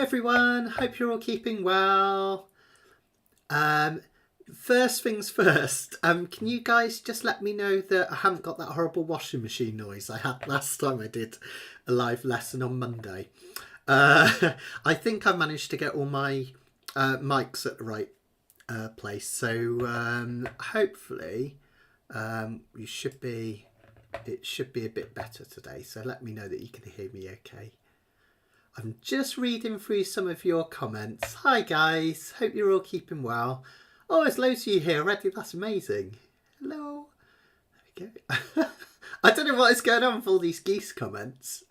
everyone, hope you're all keeping well. First things first, can you guys just let me know that I haven't got that horrible washing machine noise I had last time I did a live lesson on Monday. I think I managed to get all my mics at the right place, so hopefully it should be a bit better today, so let me know that you can hear me okay. I'm just reading through some of your comments. Hi guys, hope you're all keeping well. Oh, there's loads of you here already, that's amazing. Hello. There we go. I don't know what is going on with all these geese comments.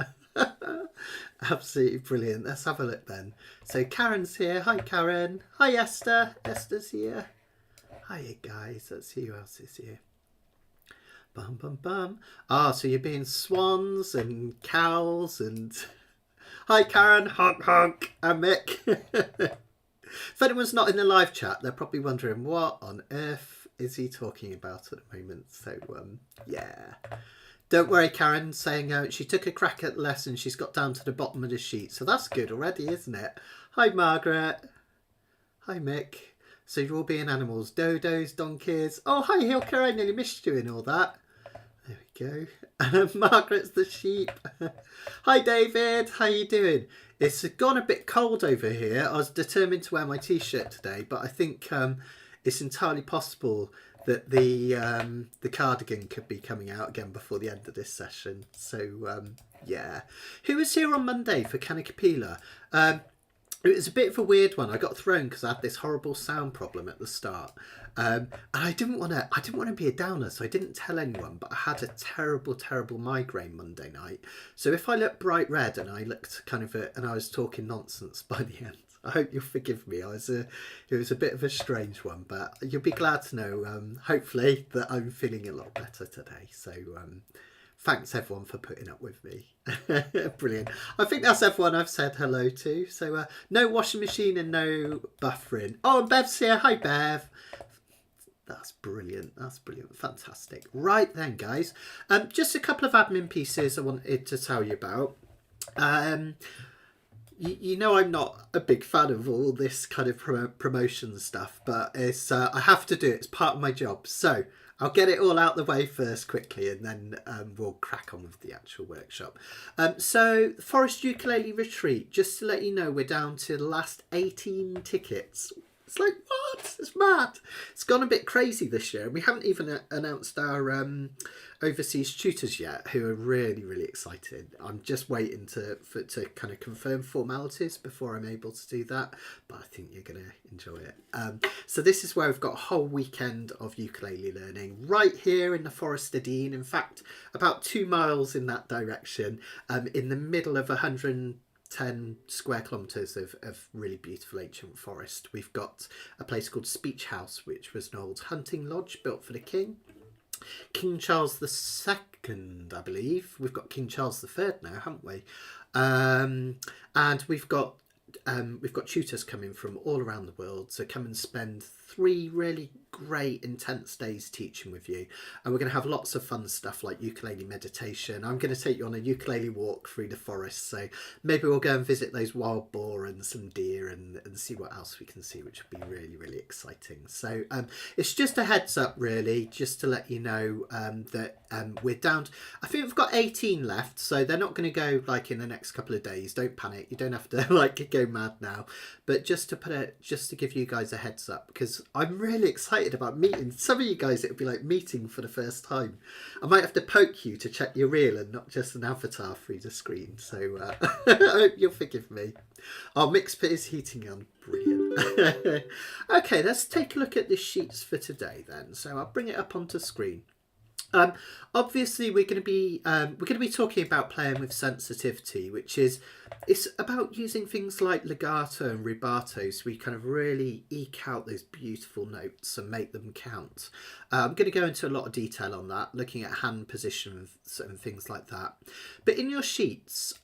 Absolutely brilliant. Let's have a look then. So Karen's here. Hi Karen. Hi Esther. Esther's here. Hiya guys. Let's see who else is here. Bum bum bum. Ah, so you're being swans and cows and... Hi Karen, honk honk, and Mick. If anyone's not in the live chat, they're probably wondering what on earth is he talking about at the moment. So yeah, don't worry Karen, saying she took a crack at the lesson, she's got down to the bottom of the sheet, so that's good already, isn't it? Hi Margaret. Hi Mick. So you're all being animals, dodos, donkeys. Oh hi Hilker, I nearly missed you in all that. There we go. Margaret's the sheep. Hi David, how you doing? It's gone a bit cold over here. I was determined to wear my t-shirt today, but I think it's entirely possible that the cardigan could be coming out again before the end of this session. So yeah. Who was here on Monday for Canacapila? It was a bit of a weird one. I got thrown because I had this horrible sound problem at the start, and I didn't want to be a downer, so I didn't tell anyone. But I had a terrible migraine Monday night. So if I looked bright red and I looked and I was talking nonsense by the end, I hope you'll forgive me. It was a bit of a strange one, but you'll be glad to know, hopefully, that I'm feeling a lot better today. So. Thanks everyone for putting up with me. Brilliant. I think that's everyone I've said hello to. So no washing machine and no buffering. Oh, and Bev's here. Hi Bev. That's brilliant. That's brilliant. Fantastic. Right then, guys. Just a couple of admin pieces I wanted to tell you about. You know I'm not a big fan of all this kind of promotion stuff, but it's I have to do it. It's part of my job. So I'll get it all out the way first quickly, and then we'll crack on with the actual workshop. So Forest Ukulele Retreat, just to let you know, we're down to the last 18 tickets. It's like, what? It's mad. It's gone a bit crazy this year. We haven't even announced our overseas tutors yet, who are really excited. I'm just waiting to kind of confirm formalities before I'm able to do that, but I think you're going to enjoy it. So this is where we've got a whole weekend of ukulele learning right here in the Forest of Dean. In fact, about 2 miles in that direction, in the middle of 110 square kilometres of really beautiful ancient forest. We've got a place called Speech House, which was an old hunting lodge built for the king. King Charles II, I believe. We've got King Charles III now, haven't we? And we've got tutors coming from all around the world, so come and spend 3 really great intense days teaching with you, and we're going to have lots of fun stuff like ukulele meditation. I'm going to take you on a ukulele walk through the forest, so maybe we'll go and visit those wild boar and some deer and see what else we can see, which will be really exciting. So it's just a heads up really, just to let you know that we're down to, I think we've got 18 left, so they're not going to go like in the next couple of days. Don't panic, you don't have to like go mad now, but just to give you guys a heads up, because I'm really excited about meeting some of you guys. It'll be like meeting for the first time. I might have to poke you to check you're real and not just an avatar through the screen, so I hope you'll forgive me. Oh, Mick's put his heating on. Brilliant. Okay, let's take a look at the sheets for today then. So I'll bring it up onto screen. Obviously we're going to be talking about playing with sensitivity, which is, it's about using things like legato and rubato, so we kind of really eke out those beautiful notes and make them count. I'm going to go into a lot of detail on that, looking at hand position and things like that. But in your sheets,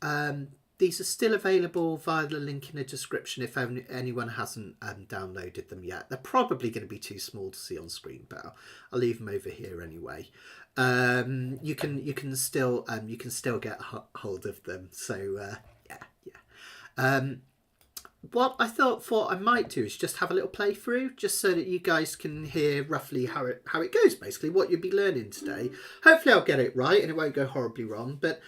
these are still available via the link in the description if anyone hasn't downloaded them yet. They're probably going to be too small to see on screen, but I'll leave them over here anyway. You can still get hold of them. So yeah. what I thought I might do is just have a little playthrough, just so that you guys can hear roughly how it goes, basically, what you'll be learning today. Hopefully I'll get it right and it won't go horribly wrong, but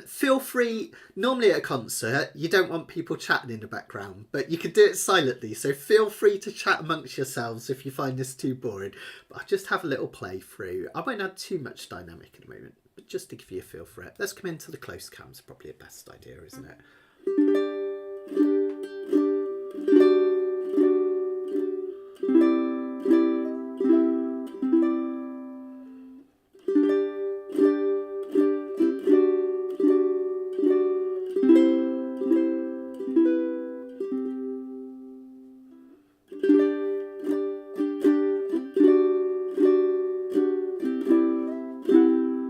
feel free, normally at a concert, you don't want people chatting in the background, but you can do it silently, so feel free to chat amongst yourselves if you find this too boring. But I'll just have a little playthrough. I won't add too much dynamic at the moment, but just to give you a feel for it. Let's come into the close cams, probably a best idea, isn't it?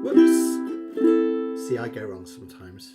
Whoops! See, I go wrong sometimes.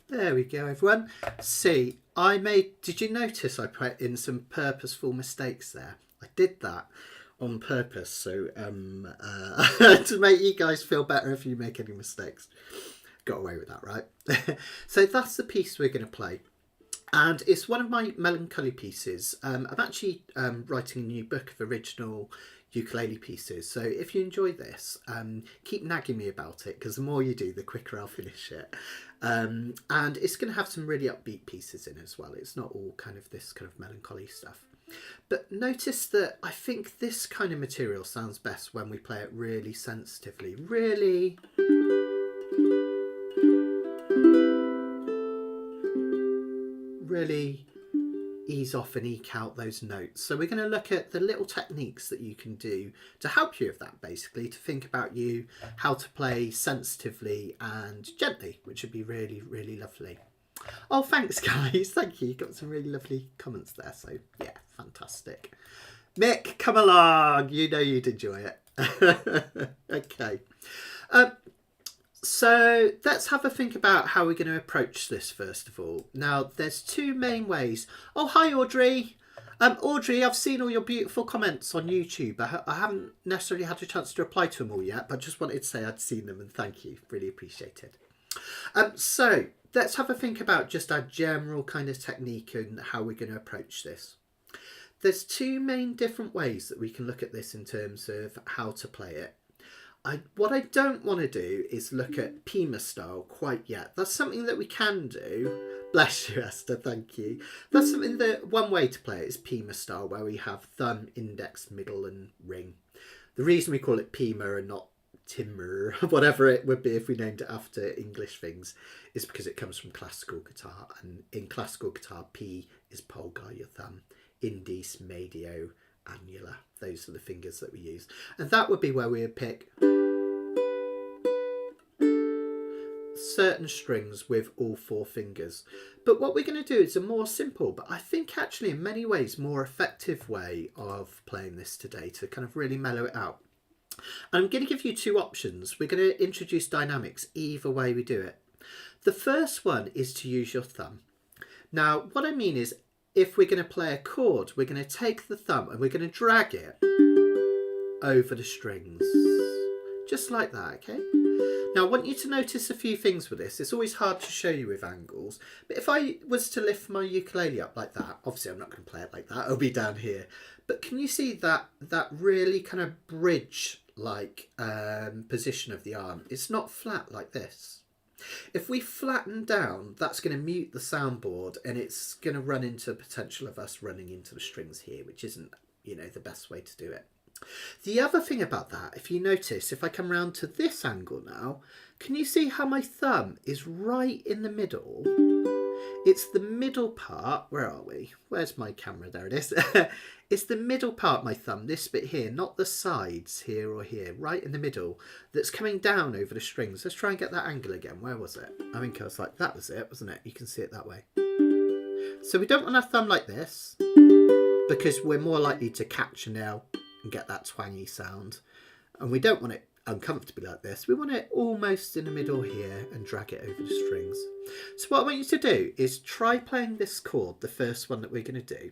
There we go, everyone. See, did you notice I put in some purposeful mistakes there? I did that on purpose, so to make you guys feel better if you make any mistakes. Got away with that, right? So that's the piece we're going to play. And it's one of my melancholy pieces. I'm actually writing a new book of original ukulele pieces. So if you enjoy this, keep nagging me about it, because the more you do, the quicker I'll finish it. And it's going to have some really upbeat pieces in as well. It's not all kind of this kind of melancholy stuff. But notice that I think this kind of material sounds best when we play it really sensitively. Really ease off and eke out those notes. So we're going to look at the little techniques that you can do to help you with that, basically, to think about how to play sensitively and gently, which would be really, really lovely. Oh, thanks, guys. Thank you. Got some really lovely comments there. So, yeah, fantastic. Mick, come along. You know you'd enjoy it. Okay. So let's have a think about how we're going to approach this first of all. Now, there's two main ways. Oh, hi, Audrey. Audrey, I've seen all your beautiful comments on YouTube. I haven't necessarily had a chance to reply to them all yet, but just wanted to say I'd seen them and thank you. Really appreciate it. So let's have a think about just our general kind of technique and how we're going to approach this. There's two main different ways that we can look at this in terms of how to play it. What I don't want to do is look at Pima style quite yet. That's something that we can do. Bless you, Esther, thank you. That's something that one way to play it is Pima style, where we have thumb, index, middle and ring. The reason we call it Pima and not Timur, whatever it would be if we named it after English things, is because it comes from classical guitar. And in classical guitar, P is polgar, your thumb, indice, medio, annular. Those are the fingers that we use. And that would be where we would pick certain strings with all four fingers. But what we're going to do is a more simple, but I think actually in many ways more effective way of playing this today to kind of really mellow it out. I'm going to give you two options. We're going to introduce dynamics either way we do it. The first one is to use your thumb. Now, what I mean is, if we're going to play a chord, we're going to take the thumb and we're going to drag it over the strings. Just like that, okay? Now, I want you to notice a few things with this. It's always hard to show you with angles. But if I was to lift my ukulele up like that, obviously I'm not going to play it like that. It'll be down here. But can you see that really kind of bridge-like position of the arm? It's not flat like this. If we flatten down, that's going to mute the soundboard and it's going to run into the potential of us running into the strings here, which isn't, you know, the best way to do it. The other thing about that, if you notice, if I come round to this angle now, can you see how my thumb is right in the middle? It's the middle part. Where are we? Where's my camera? There it is. It's the middle part, my thumb, this bit here, not the sides here or here, right in the middle, that's coming down over the strings. Let's try and get that angle again. Where was it? I think I was like, that was it, wasn't it? You can see it that way. So we don't want our thumb like this because we're more likely to catch a nail and get that twangy sound. And we don't want it uncomfortably like this. We want it almost in the middle here and drag it over the strings. So what I want you to do is try playing this chord, the first one that we're going to do.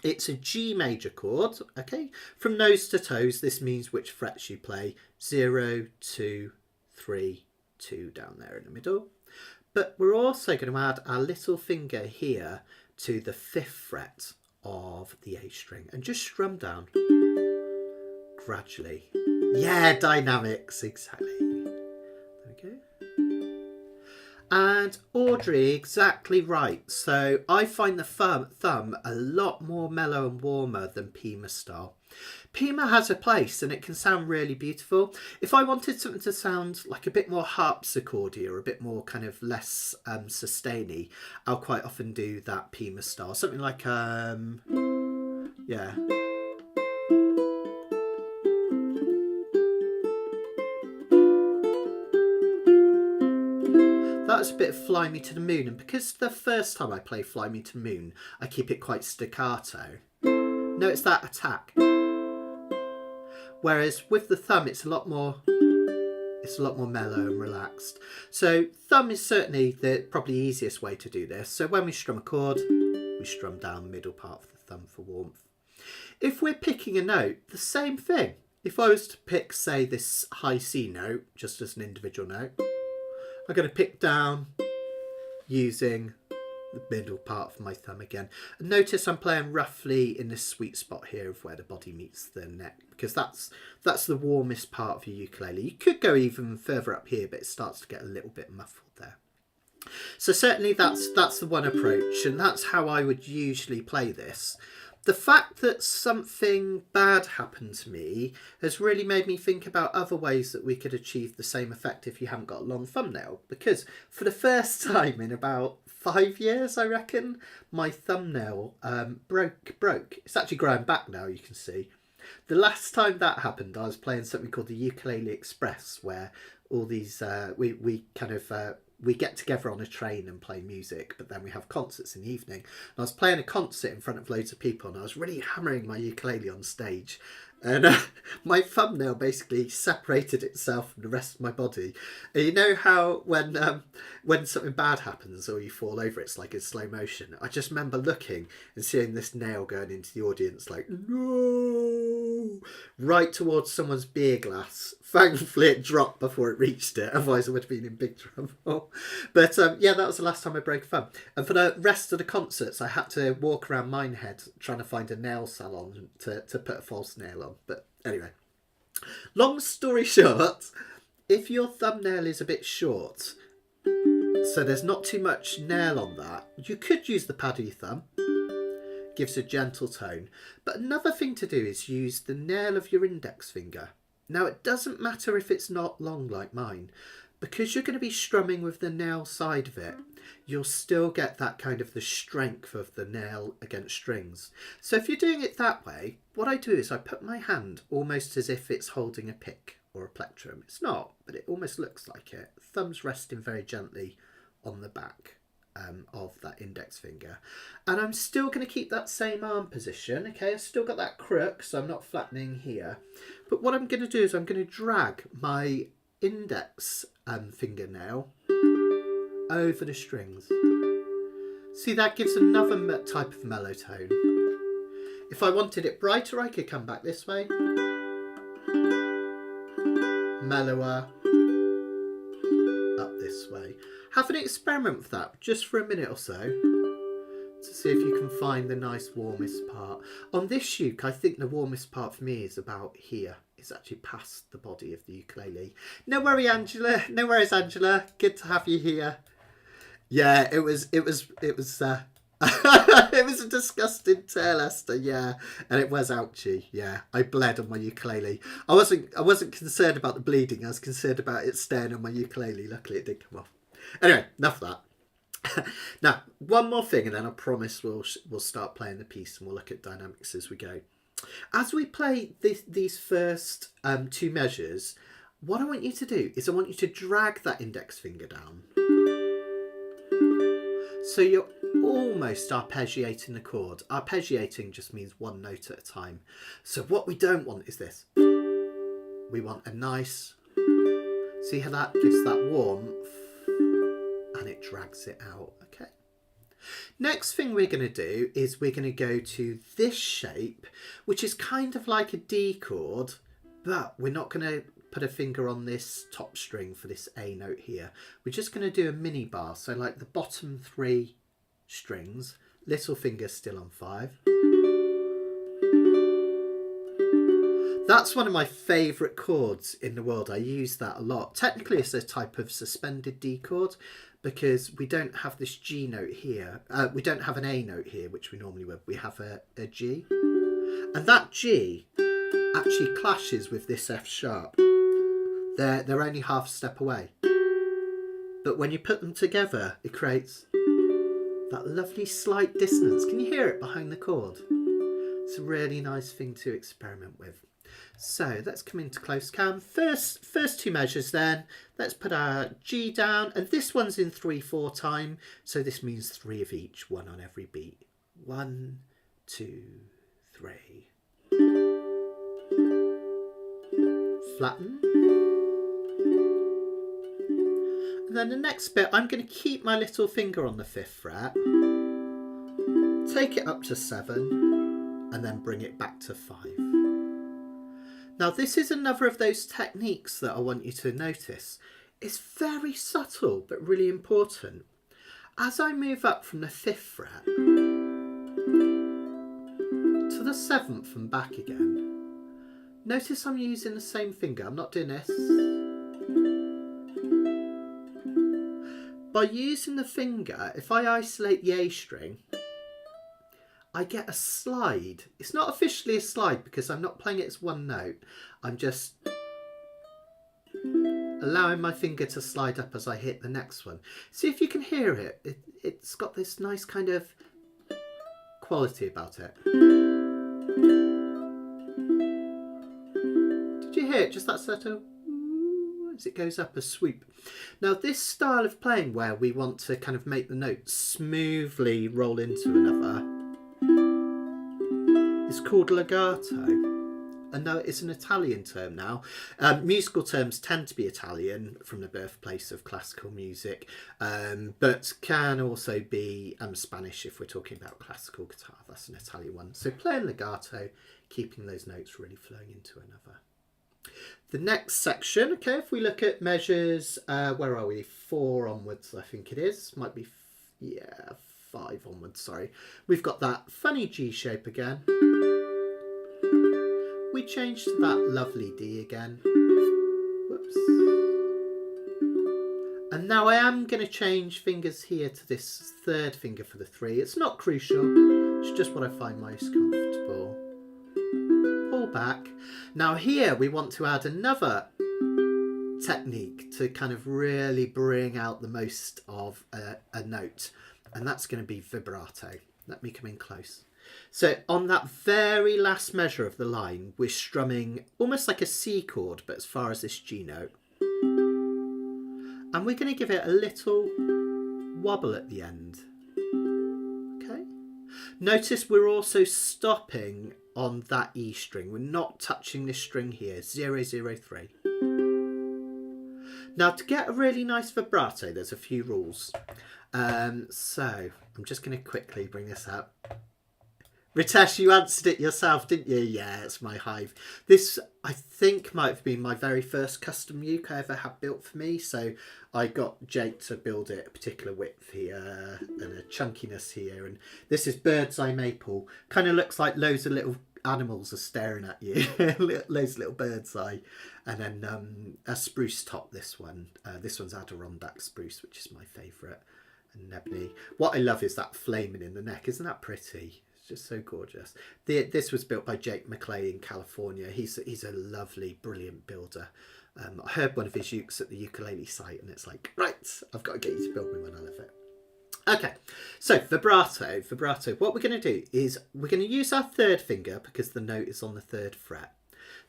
It's a G major chord, okay? From nose to toes, this means which frets you play. 0, 2, 3, 2 down there in the middle. But we're also going to add our little finger here to the 5th fret of the A string and just strum down gradually. Yeah, dynamics, exactly. There we go. And Audrey, exactly right. So I find the thumb a lot more mellow and warmer than Pima style. Pima has a place and it can sound really beautiful. If I wanted something to sound like a bit more harpsichordy or a bit more kind of less sustainy, I'll quite often do that Pima style. Something like, yeah. That's a bit of Fly Me to the Moon, and because the first time I play Fly Me to the Moon, I keep it quite staccato. Notice that attack. Whereas with the thumb, it's a lot more mellow and relaxed. So thumb is certainly the probably easiest way to do this. So when we strum a chord, we strum down the middle part of the thumb for warmth. If we're picking a note, the same thing. If I was to pick, say, this high C note, just as an individual note, I'm going to pick down using the middle part of my thumb again. And notice I'm playing roughly in this sweet spot here of where the body meets the neck, because that's the warmest part of your ukulele. You could go even further up here, but it starts to get a little bit muffled there. So certainly that's the one approach, and that's how I would usually play this. The fact that something bad happened to me has really made me think about other ways that we could achieve the same effect if you haven't got a long thumbnail. Because for the first time in about 5 years, I reckon, my thumbnail broke. It's actually growing back now, you can see. The last time that happened, I was playing something called the Ukulele Express, where all these, we get together on a train and play music, but then we have concerts in the evening. And I was playing a concert in front of loads of people and I was really hammering my ukulele on stage. And my thumbnail basically separated itself from the rest of my body. And you know how when something bad happens or you fall over, it's like in slow motion. I just remember looking and seeing this nail going into the audience like, no, right towards someone's beer glass. Thankfully it dropped before it reached it, otherwise I would have been in big trouble. But yeah, that was the last time I broke a thumb. And for the rest of the concerts, I had to walk around Minehead trying to find a nail salon to put a false nail on. But anyway, long story short, if your thumbnail is a bit short, so there's not too much nail on that, you could use the pad of your thumb. Gives a gentle tone. But another thing to do is use the nail of your index finger. Now, it doesn't matter if it's not long like mine, because you're going to be strumming with the nail side of it, you'll still get that kind of the strength of the nail against strings. So if you're doing it that way, what I do is I put my hand almost as if it's holding a pick or a plectrum. It's not, but it almost looks like it. Thumbs resting very gently on the back of that index finger. And I'm still going to keep that same arm position, okay? I've still got that crook, so I'm not flattening here. But what I'm going to do is I'm going to drag my index fingernail over the strings. See, that gives another type of mellow tone. If I wanted it brighter, I could come back this way. Mellower. Up this way. Have an experiment with that just for a minute or so to see if you can find the nice warmest part. On this uke, I think the warmest part for me is about here. It's actually past the body of the ukulele. No worries, Angela. No worries, Angela. Good to have you here. Yeah, it was it was it was a disgusting tear, Esther, yeah. And it was ouchy, yeah. I bled on my ukulele. I wasn't concerned about the bleeding, I was concerned about it staying on my ukulele. Luckily it did come off. Anyway, enough of that. Now, one more thing and then I promise we'll start playing the piece and we'll look at dynamics as we go. As we play these first two measures, what I want you to do is I want you to drag that index finger down. So you're almost arpeggiating the chord. Arpeggiating just means one note at a time. So what we don't want is this. We want a nice, see how that gives that warmth and it drags it out, okay? Next thing we're going to do is we're going to go to this shape, which is kind of like a D chord, but we're not going to put a finger on this top string for this A note here. We're just going to do a mini bar, so like the bottom three strings, little finger still on 5. That's one of my favourite chords in the world. I use that a lot. Technically it's a type of suspended D chord because we don't have this G note here. We don't have an A note here, which we normally would. We have a G. And that G actually clashes with this F sharp. They're only half a step away. But when you put them together, it creates that lovely slight dissonance. Can you hear it behind the chord? It's a really nice thing to experiment with. So let's come into close cam. First two measures then. Let's put our G down. And this one's in 3/4 time. So this means 3 of each, one on every beat. 1, 2, 3. Flatten. And then the next bit, I'm going to keep my little finger on the 5th fret, take it up to 7, and then bring it back to 5. Now this is another of those techniques that I want you to notice. It's very subtle, but really important. As I move up from the 5th fret to the 7th and back again, notice I'm using the same finger. I'm not doing this. By using the finger, if I isolate the A string, I get a slide. It's not officially a slide because I'm not playing it as one note. I'm just allowing my finger to slide up as I hit the next one. See if you can hear it. It's got this nice kind of quality about it. Did you hear it? Just that sort of as it goes up a swoop. Now this style of playing where we want to kind of make the note smoothly roll into another is called legato. And no, it's an Italian term now. Musical terms tend to be Italian from the birthplace of classical music, but can also be Spanish if we're talking about classical guitar. That's an Italian one. So playing legato, keeping those notes really flowing into another. The next section, okay, if we look at measures, where are we? 4 onwards, I think it is. Might be, 5 onwards, sorry. We've got that funny G shape again. We change to that lovely D again. Whoops. And now I am going to change fingers here to this 3rd finger for the 3. It's not crucial, it's just what I find most comfortable. Pull back. Now here we want to add another technique to kind of really bring out the most of a note, and that's going to be vibrato. Let me come in close. So on that very last measure of the line, we're strumming almost like a C chord, but as far as this G note. And we're going to give it a little wobble at the end. Okay. Notice we're also stopping on that E string. We're not touching this string here, 0, 0, 3. Now, to get a really nice vibrato, there's a few rules. So I'm just going to quickly bring this up. Ritesh, you answered it yourself, didn't you? Yeah, it's my Hive. This, I think, might have been my very first custom uke I ever had built for me. So I got Jake to build it a particular width here and a chunkiness here. And this is bird's eye maple. Kind of looks like loads of little animals are staring at you. Loads of little bird's eye. And then a spruce top, this one. This one's Adirondack spruce, which is my favourite. And ebony. What I love is that flaming in the neck. Isn't that pretty? Just so gorgeous. This was built by Jake McClay in California. He's a lovely, brilliant builder. I heard one of his ukes at the ukulele site, and it's like, right, I've got to get you to build me one. I love it. Okay, so vibrato. What we're going to do is we're going to use our third finger because the note is on the third fret.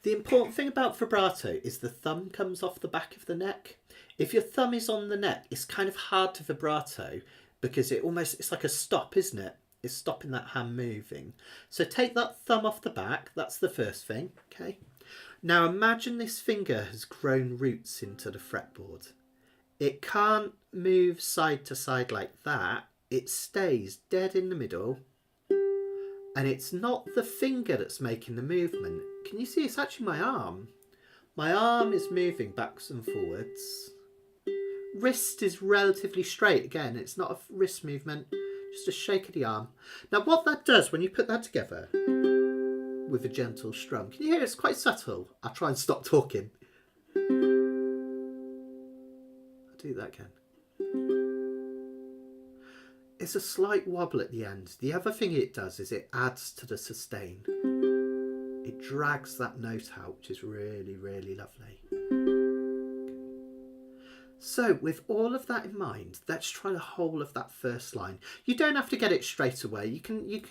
The important thing about vibrato is the thumb comes off the back of the neck. If your thumb is on the neck, it's kind of hard to vibrato because it's like a stop, isn't it? Is stopping that hand moving. So take that thumb off the back. That's the first thing. Okay. Now imagine this finger has grown roots into the fretboard. It can't move side to side like that. It stays dead in the middle. And it's not the finger that's making the movement. Can you see? It's actually my arm. My arm is moving backwards and forwards. Wrist is relatively straight. Again, it's not a wrist movement. Just a shake of the arm. Now what that does when you put that together with a gentle strum, can you hear it's quite subtle? I'll try and stop talking. I'll do that again. It's a slight wobble at the end. The other thing it does is it adds to the sustain. It drags that note out, which is really, really lovely. So with all of that in mind, let's try the whole of that first line. You don't have to get it straight away. You can, you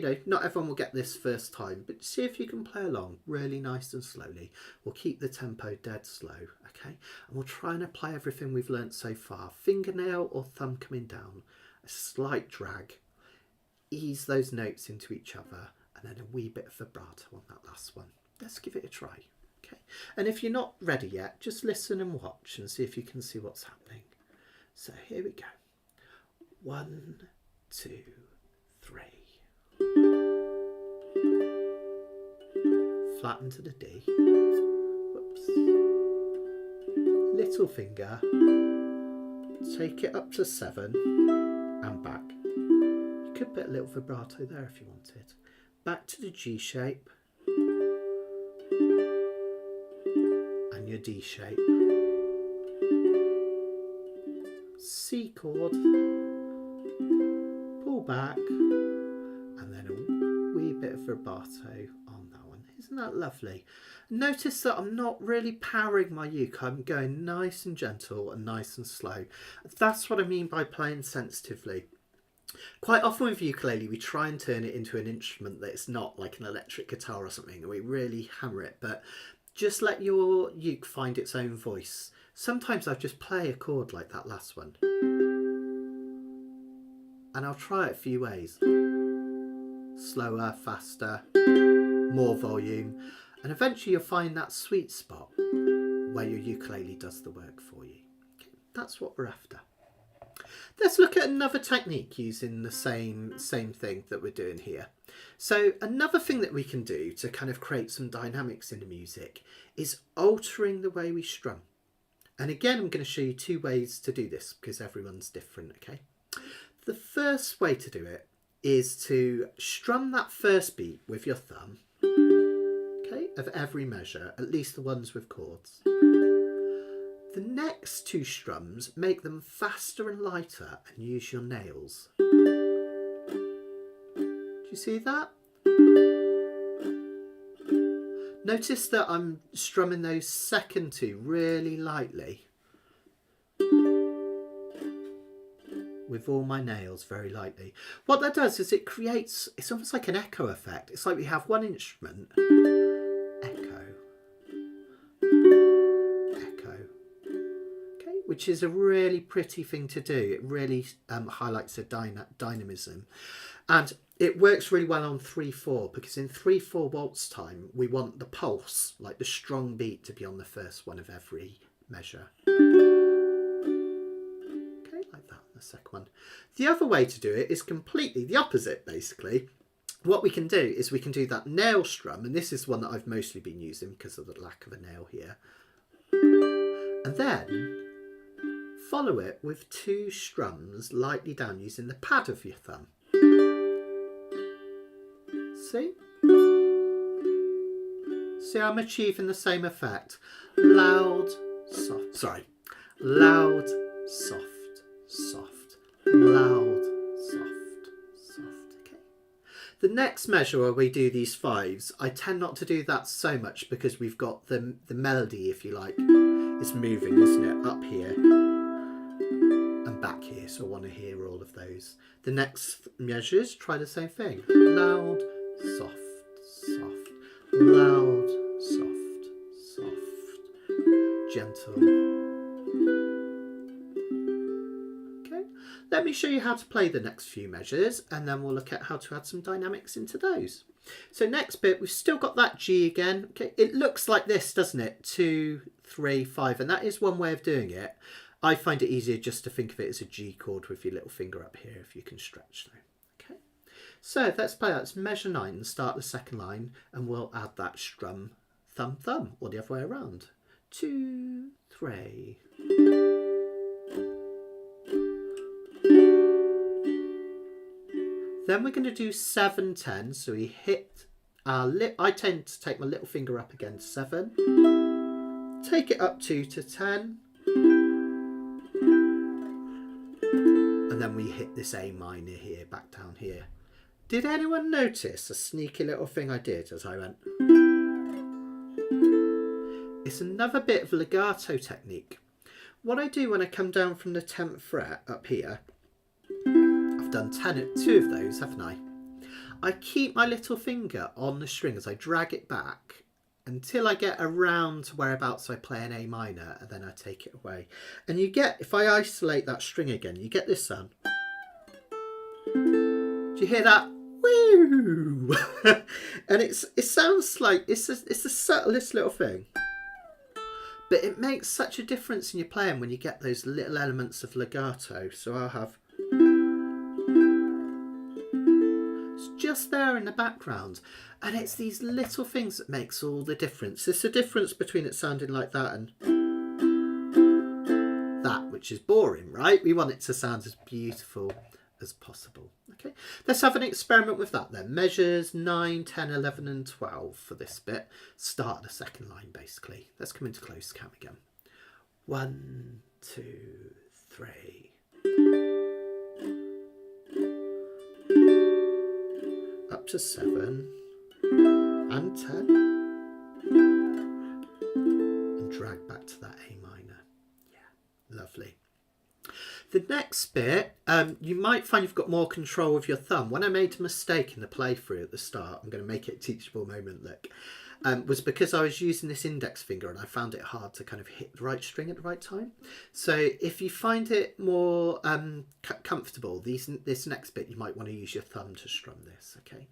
know, not everyone will get this first time, but see if you can play along really nice and slowly. We'll keep the tempo dead slow, okay? And we'll try and apply everything we've learnt so far. Fingernail or thumb coming down, a slight drag, ease those notes into each other, and then a wee bit of vibrato on that last one. Let's give it a try. Okay. And if you're not ready yet, just listen and watch and see if you can see what's happening. So here we go. 1, 2, 3. Flatten to the D. Whoops. Little finger. Take it up to 7 and back. You could put a little vibrato there if you wanted. Back to the G shape. Your D shape, C chord, pull back, and then a wee bit of vibrato on that one. Isn't that lovely? Notice that I'm not really powering my uke. I'm going nice and gentle and nice and slow. That's what I mean by playing sensitively. Quite often with ukulele, we try and turn it into an instrument that it's not, like an electric guitar or something, and we really hammer it, but just let your uke find its own voice. Sometimes I just play a chord like that last one. And I'll try it a few ways. Slower, faster, more volume. And eventually you'll find that sweet spot where your ukulele does the work for you. That's what we're after. Let's look at another technique using the same thing that we're doing here. So another thing that we can do to kind of create some dynamics in the music is altering the way we strum. And again, I'm going to show you 2 ways to do this because everyone's different, okay? The first way to do it is to strum that first beat with your thumb, okay, of every measure, at least the ones with chords. The next 2 strums, make them faster and lighter and use your nails. Do you see that? Notice that I'm strumming those second 2 really lightly. With all my nails very lightly. What that does is it creates, it's almost like an echo effect. It's like we have one instrument, echo, which is a really pretty thing to do. It really highlights the dynamism. And it works really well on 3/4 because in 3/4 waltz time, we want the pulse, like the strong beat, to be on the first one of every measure. Okay, like that on the second one. The other way to do it is completely the opposite, basically. What we can do is we can do that nail strum, and this is one that I've mostly been using because of the lack of a nail here. And then follow it with 2 strums lightly down using the pad of your thumb. See? See, I'm achieving the same effect. Loud, soft. Sorry. Loud, soft, soft. Loud, soft, soft. Okay. The next measure where we do these 5s, I tend not to do that so much because we've got the melody, if you like. It's moving, isn't it? Up here and back here. So I want to hear all of those. The next measures, try the same thing. Loud, soft, soft. Loud, soft, soft. Gentle. Okay. Let me show you how to play the next few measures, and then we'll look at how to add some dynamics into those. So next bit, we've still got that G again. Okay, it looks like this, doesn't it? 2, 3, 5, and that is one way of doing it. I find it easier just to think of it as a G chord with your little finger up here if you can stretch through. Okay, so let's play that. Let's measure 9 and start the second line, and we'll add that strum thumb thumb, or the other way around. 2, 3. Then we're going to do 7, 10. So we hit our lip. I tend to take my little finger up against 7. Take it up 2 to 10. And then we hit this A minor here, back down here. Did anyone notice a sneaky little thing I did as I went? It's another bit of legato technique. What I do when I come down from the 10th fret up here, I've done 2 of those, haven't I? I keep my little finger on the string as I drag it back until I get around to whereabouts I play an A minor, and then I take it away. And you get, if I isolate that string again, you get this sound. Do you hear that? Woo! And it sounds like, it's the subtlest little thing. But it makes such a difference in your playing when you get those little elements of legato. So I'll have... It's just there in the background. And it's these little things that makes all the difference. There's a difference between it sounding like that and that, which is boring, right? We want it to sound as beautiful as possible. Okay, let's have an experiment with that then. Measures 9, 10, 11 and 12 for this bit. Start the second line basically. Let's come into close count again. 1, 2, 3. Up to 7 and 10. And drag back to that A minor. Yeah, lovely. The next bit, you might find you've got more control of your thumb. When I made a mistake in the playthrough at the start, I'm going to make it a teachable moment, look, was because I was using this index finger and I found it hard to kind of hit the right string at the right time. So if you find it more comfortable, this next bit, you might want to use your thumb to strum this, okay?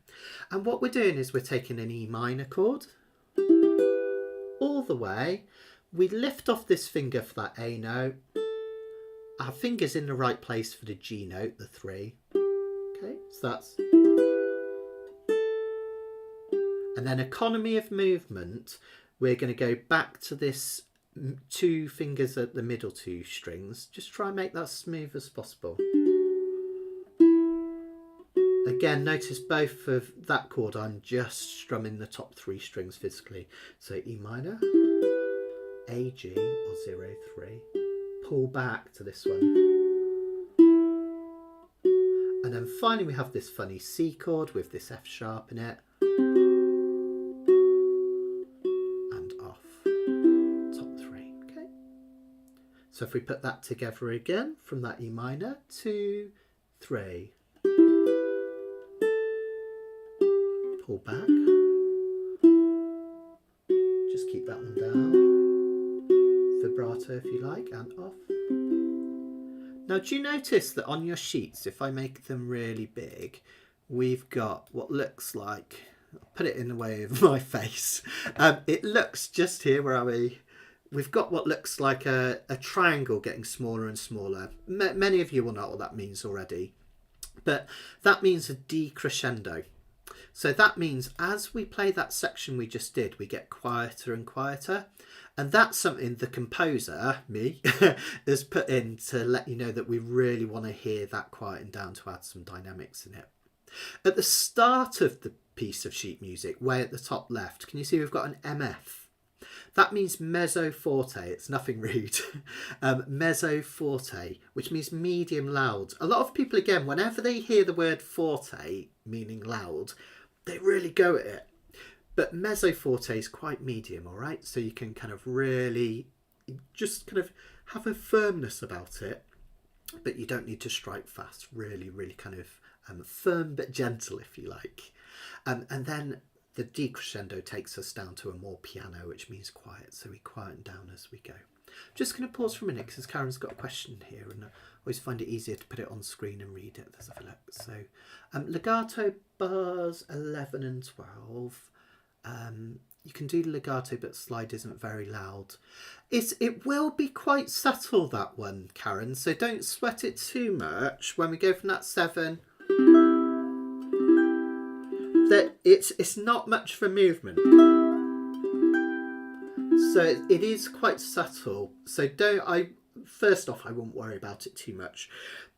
And what we're doing is we're taking an E minor chord all the way. We lift off this finger for that A note. Our finger's in the right place for the G note, the 3. Okay, so that's... And then economy of movement, we're going to go back to this 2 fingers at the middle 2 strings. Just try and make that smooth as possible. Again, notice both of that chord, I'm just strumming the top 3 strings physically. So E minor, A, G, or 0, 3. Pull back to this one. And then finally we have this funny C chord with this F sharp in it. And off. Top 3. Okay. So if we put that together again from that E minor, 2, 3. Pull back. Just keep that one down. Vibrato if you like, and off. Now do you notice that on your sheets, if I make them really big, we've got what looks like, I'll put it in the way of my face, it looks just here, where are we, we've got what looks like a triangle getting smaller and smaller. Many of you will know what that means already, but that means a decrescendo. So that means as we play that section we just did, we get quieter and quieter. And that's something the composer, me, has put in to let you know that we really want to hear that quieting down to add some dynamics in it. At the start of the piece of sheet music, way at the top left, can you see we've got an MF? That means mezzo forte. It's nothing rude. Mezzo forte, which means medium loud. A lot of people, again, whenever they hear the word forte, meaning loud, they really go at it. But mezzo forte is quite medium, all right? So you can kind of really just kind of have a firmness about it, but you don't need to strike fast. Really, really kind of firm but gentle, if you like. And then the decrescendo takes us down to a more piano, which means quiet. So we quieten down as we go. I'm just going to pause for a minute because Karen's got a question here, and I always find it easier to put it on screen and read it. Let's have a look. So legato bars 11 and 12. You can do legato, but slide isn't very loud. It will be quite subtle, that one, Karen, so don't sweat it too much. When we go from that 7, that it's not much for movement. So it is quite subtle. So first off, I wouldn't worry about it too much.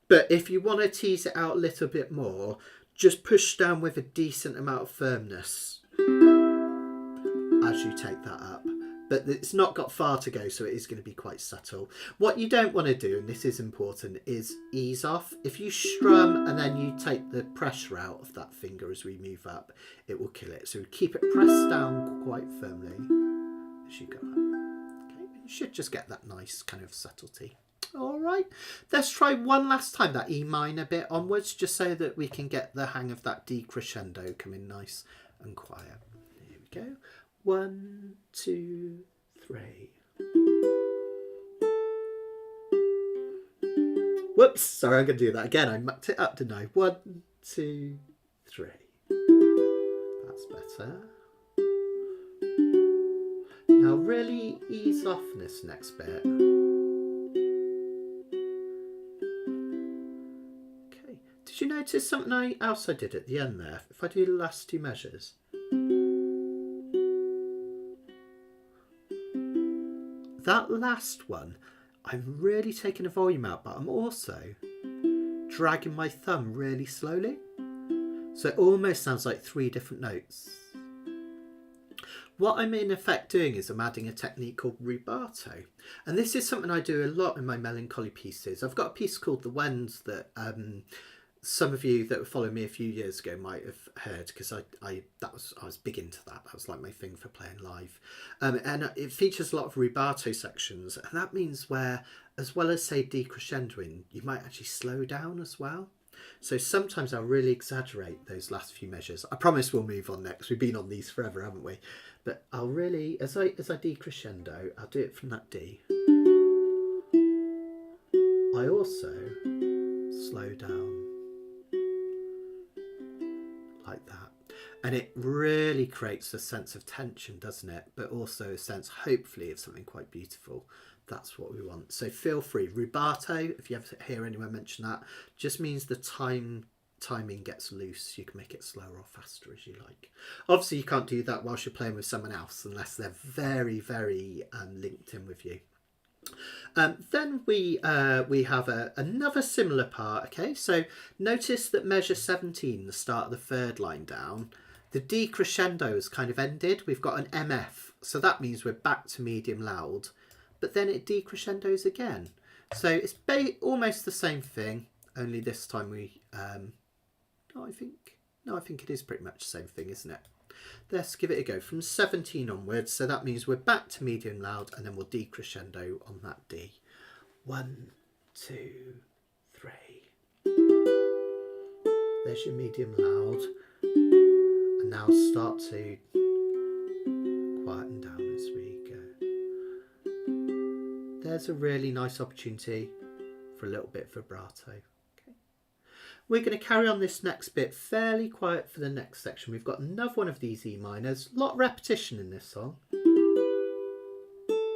But if you want to tease it out a little bit more, just push down with a decent amount of firmness as you take that up. But it's not got far to go, so it is going to be quite subtle. What you don't want to do, and this is important, is ease off. If you strum and then you take the pressure out of that finger as we move up, it will kill it. So keep it pressed down quite firmly as you go up. Okay, you should just get that nice kind of subtlety. All right, let's try one last time that E minor bit onwards, just so that we can get the hang of that decrescendo coming nice and quiet. Here we go. 1, 2, 3. Whoops, sorry, I'm going to do that again. I mucked it up, didn't I? 1, 2, 3. That's better. Now really ease off in this next bit. Okay, did you notice something else I did at the end there? If I do the last 2 measures. That last one, I'm really taking the volume out, but I'm also dragging my thumb really slowly. So it almost sounds like 3 different notes. What I'm in effect doing is I'm adding a technique called rubato. And this is something I do a lot in my melancholy pieces. I've got a piece called The Wends that some of you that were following me a few years ago might have heard, because I was big into that. That was like my thing for playing live. And it features a lot of rubato sections, and that means where, as well as say decrescendoing, you might actually slow down as well. So sometimes I'll really exaggerate those last few measures. I promise we'll move on next. We've been on these forever, haven't we? But I'll really, as I decrescendo, I'll do it from that D. I also slow down like that, and it really creates a sense of tension, doesn't it? But also a sense, hopefully, of something quite beautiful. That's what we want. So feel free. Rubato, if you ever hear anyone mention that, just means the timing gets loose. You can make it slower or faster as you like. Obviously, you can't do that whilst you're playing with someone else unless they're very, very linked in with you. Then we have another similar part. Okay, so notice that measure 17, the start of the 3rd line down, the decrescendo has kind of ended. We've got an MF, so that means we're back to medium loud, but then it decrescendos again. So it's almost the same thing, only this time we I think it is pretty much the same thing, isn't it? Let's give it a go from 17 onwards. So that means we're back to medium loud, and then we'll decrescendo on that D. 1, 2, 3. There's your medium loud. And now start to quieten down as we go. There's a really nice opportunity for a little bit of vibrato. We're going to carry on this next bit fairly quiet for the next section. We've got another one of these E minors. A lot of repetition in this song.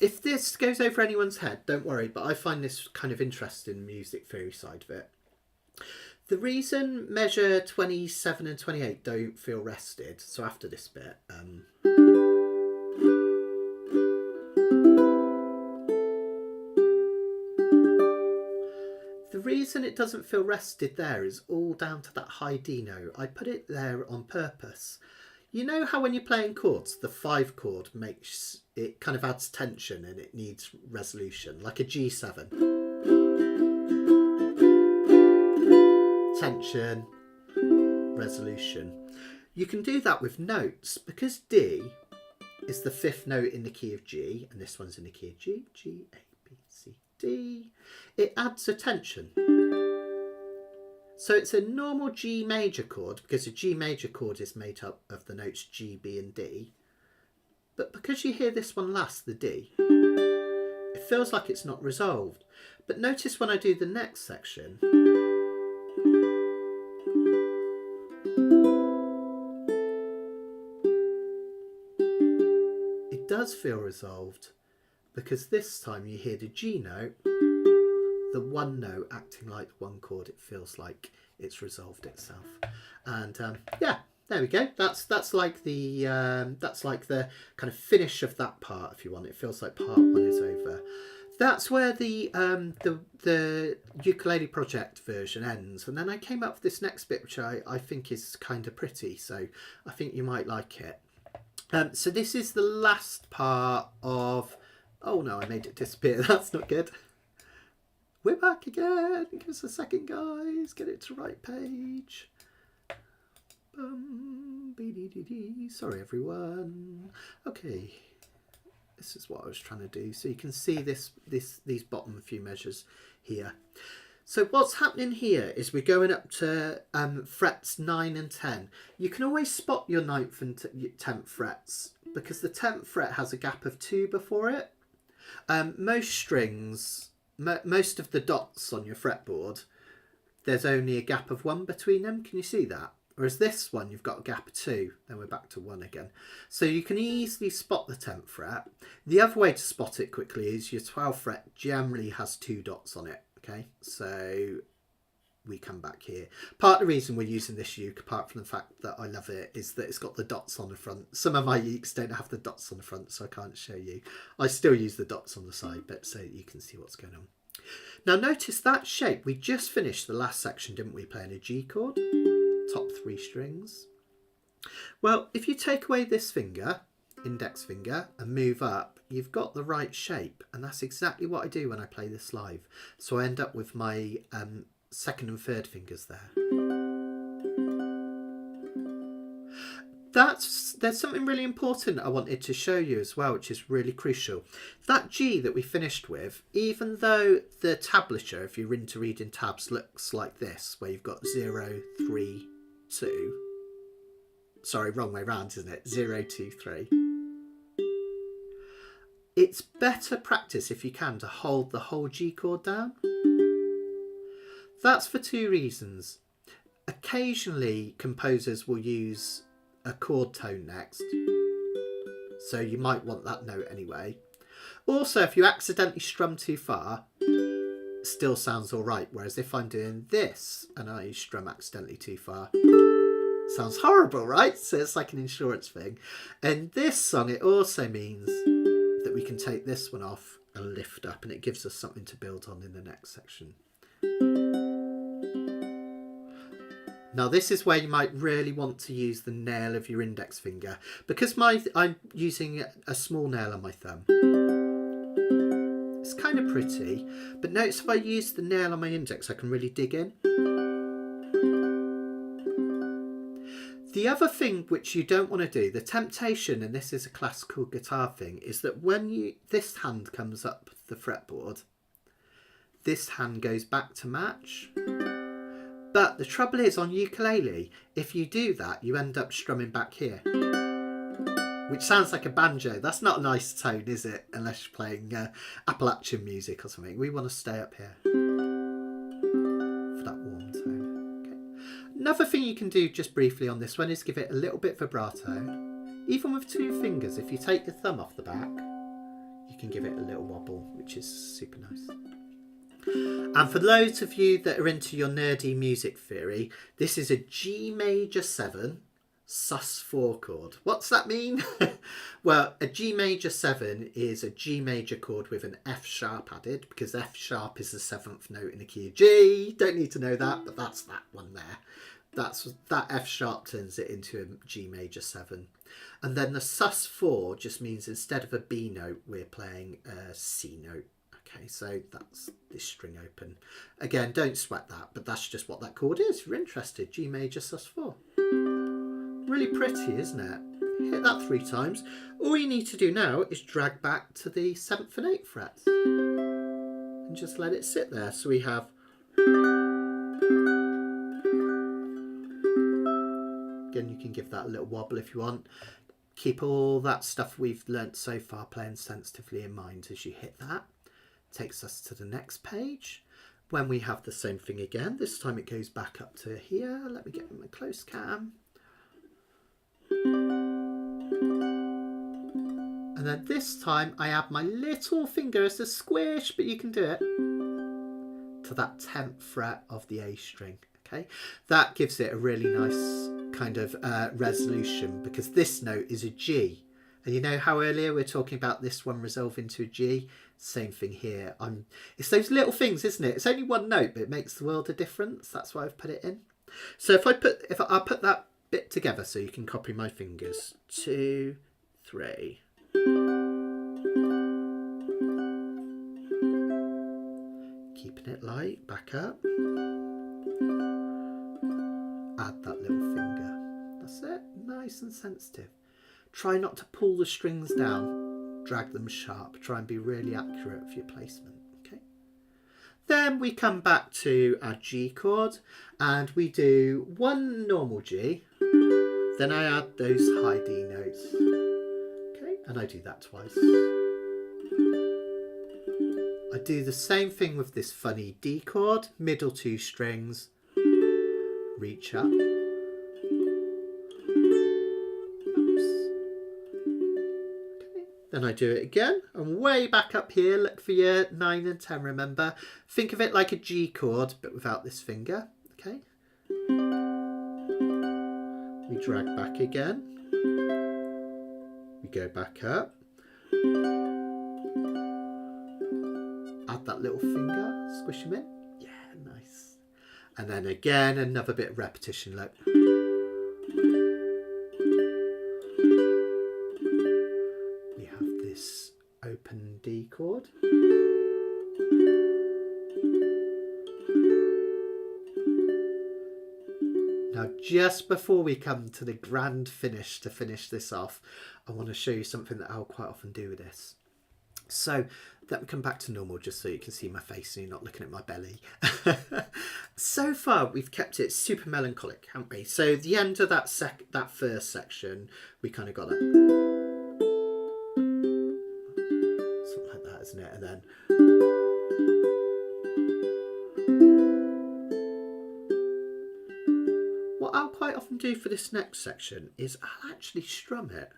If this goes over anyone's head, don't worry, but I find this kind of interesting, music theory side of it. The reason measure 27 and 28 don't feel rested, so after this bit, the reason it doesn't feel rested there is all down to that high D note. I put it there on purpose. You know how when you're playing chords, the 5 chord makes it kind of adds tension and it needs resolution, like a G7. Tension, resolution. You can do that with notes because D is the 5th note in the key of G, and this one's in the key of G, G, A, B, C, D. It adds a tension. So it's a normal G major chord because a G major chord is made up of the notes G, B and D. But because you hear this one last, the D, it feels like it's not resolved. But notice when I do the next section, it does feel resolved because this time you hear the G note, the one note acting like one chord. It feels like it's resolved itself, and yeah, there we go. That's like the kind of finish of that part. If you want, it feels like part 1 is over. That's where the ukulele project version ends, and then I came up with this next bit, which I think is kind of pretty. So I think you might like it. So this is the last part of. Oh no, I made it disappear. That's not good. We're back again. Give us a second, guys. Get it to right page. Sorry, everyone. Okay, this is what I was trying to do. So you can see these bottom few measures here. So what's happening here is we're going up to frets 9 and 10. You can always spot your 9th and 10th frets because the 10th fret has a gap of 2 before it. Most strings, most of the dots on your fretboard, there's only a gap of 1 between them. Can you see that? Whereas this one, you've got a gap of 2. Then we're back to 1 again. So you can easily spot the 10th fret. The other way to spot it quickly is your 12th fret generally has 2 dots on it. Okay, so we come back here. Part of the reason we're using this uke, apart from the fact that I love it, is that it's got the dots on the front. Some of my ukes don't have the dots on the front, so I can't show you. I still use the dots on the side, but so you can see what's going on. Now notice that shape. We just finished the last section, didn't we, playing a G chord? Top 3 strings. Well, if you take away this finger, index finger, and move up, you've got the right shape, and that's exactly what I do when I play this live. So I end up with my 2nd and 3rd fingers there. There's something really important I wanted to show you as well, which is really crucial. That G that we finished with, even though the tablature, if you're into reading tabs, looks like this, where you've got 0, 3, 2. Sorry, wrong way round, isn't it? 0, 2, 3. It's better practice, if you can, to hold the whole G chord down. That's for 2 reasons. Occasionally, composers will use a chord tone next, so you might want that note anyway. Also, if you accidentally strum too far, it still sounds all right, whereas if I'm doing this and I strum accidentally too far, sounds horrible, right? So it's like an insurance thing. And this song, it also means that we can take this one off and lift up, and it gives us something to build on in the next section. Now this is where you might really want to use the nail of your index finger. Because I'm using a small nail on my thumb, it's kind of pretty, but notice if I use the nail on my index, I can really dig in. The other thing which you don't want to do, the temptation, and this is a classical guitar thing, is that when this hand comes up the fretboard, this hand goes back to match. But the trouble is, on ukulele, if you do that, you end up strumming back here, which sounds like a banjo. That's not a nice tone, is it? Unless you're playing Appalachian music or something. We want to stay up here for that warm tone. Okay. Another thing you can do just briefly on this one is give it a little bit vibrato. Even with 2 fingers, if you take your thumb off the back, you can give it a little wobble, which is super nice. And for those of you that are into your nerdy music theory, this is a G major 7 sus4 chord. What's that mean? Well, a G major 7 is a G major chord with an F sharp added, because F sharp is the 7th note in the key of G. Don't need to know that, but that's that one there. That F sharp turns it into a G major 7. And then the sus4 just means instead of a B note, we're playing a C note. Okay, so that's this string open. Again, don't sweat that, but that's just what that chord is. If you're interested, G major sus4. Really pretty, isn't it? Hit that 3 times. All you need to do now is drag back to the 7th and 8th frets and just let it sit there. So we have, again, you can give that a little wobble if you want. Keep all that stuff we've learnt so far playing sensitively in mind as you hit that. Takes us to the next page when we have the same thing again. This time it goes back up to here. Let me get my close cam. And then this time I add my little finger as a squish, but you can do it, to that 10th fret of the A string. Okay, that gives it a really nice kind of resolution, because this note is a G. And you know how earlier we were talking about this one resolving to a G? Same thing here. It's those little things, isn't it? It's only one note, but it makes the world a difference. That's why I've put it in. So if I put that bit together so you can copy my fingers. 2, 3. Keeping it light, back up. Add that little finger. That's it. Nice and sensitive. Try not to pull the strings down, drag them sharp. Try and be really accurate with your placement. Okay. Then we come back to our G chord and we do 1 normal G. Then I add those high D notes. Okay, and I do that twice. I do the same thing with this funny D chord, middle 2 strings, reach up. Then I do it again, and way back up here, look for your 9 and 10, remember. Think of it like a G chord, but without this finger, okay? We drag back again. We go back up. Add that little finger, squish them in. Yeah, nice. And then again, another bit of repetition, look. Open D chord. Now just before we come to the grand finish to finish this off, I want to show you something that I'll quite often do with this. So let me come back to normal just so you can see my face and you're not looking at my belly. So far we've kept it super melancholic, haven't we? So the end of that first section, we kind of got that. Isn't it? And then what I'll quite often do for this next section is I'll actually strum it.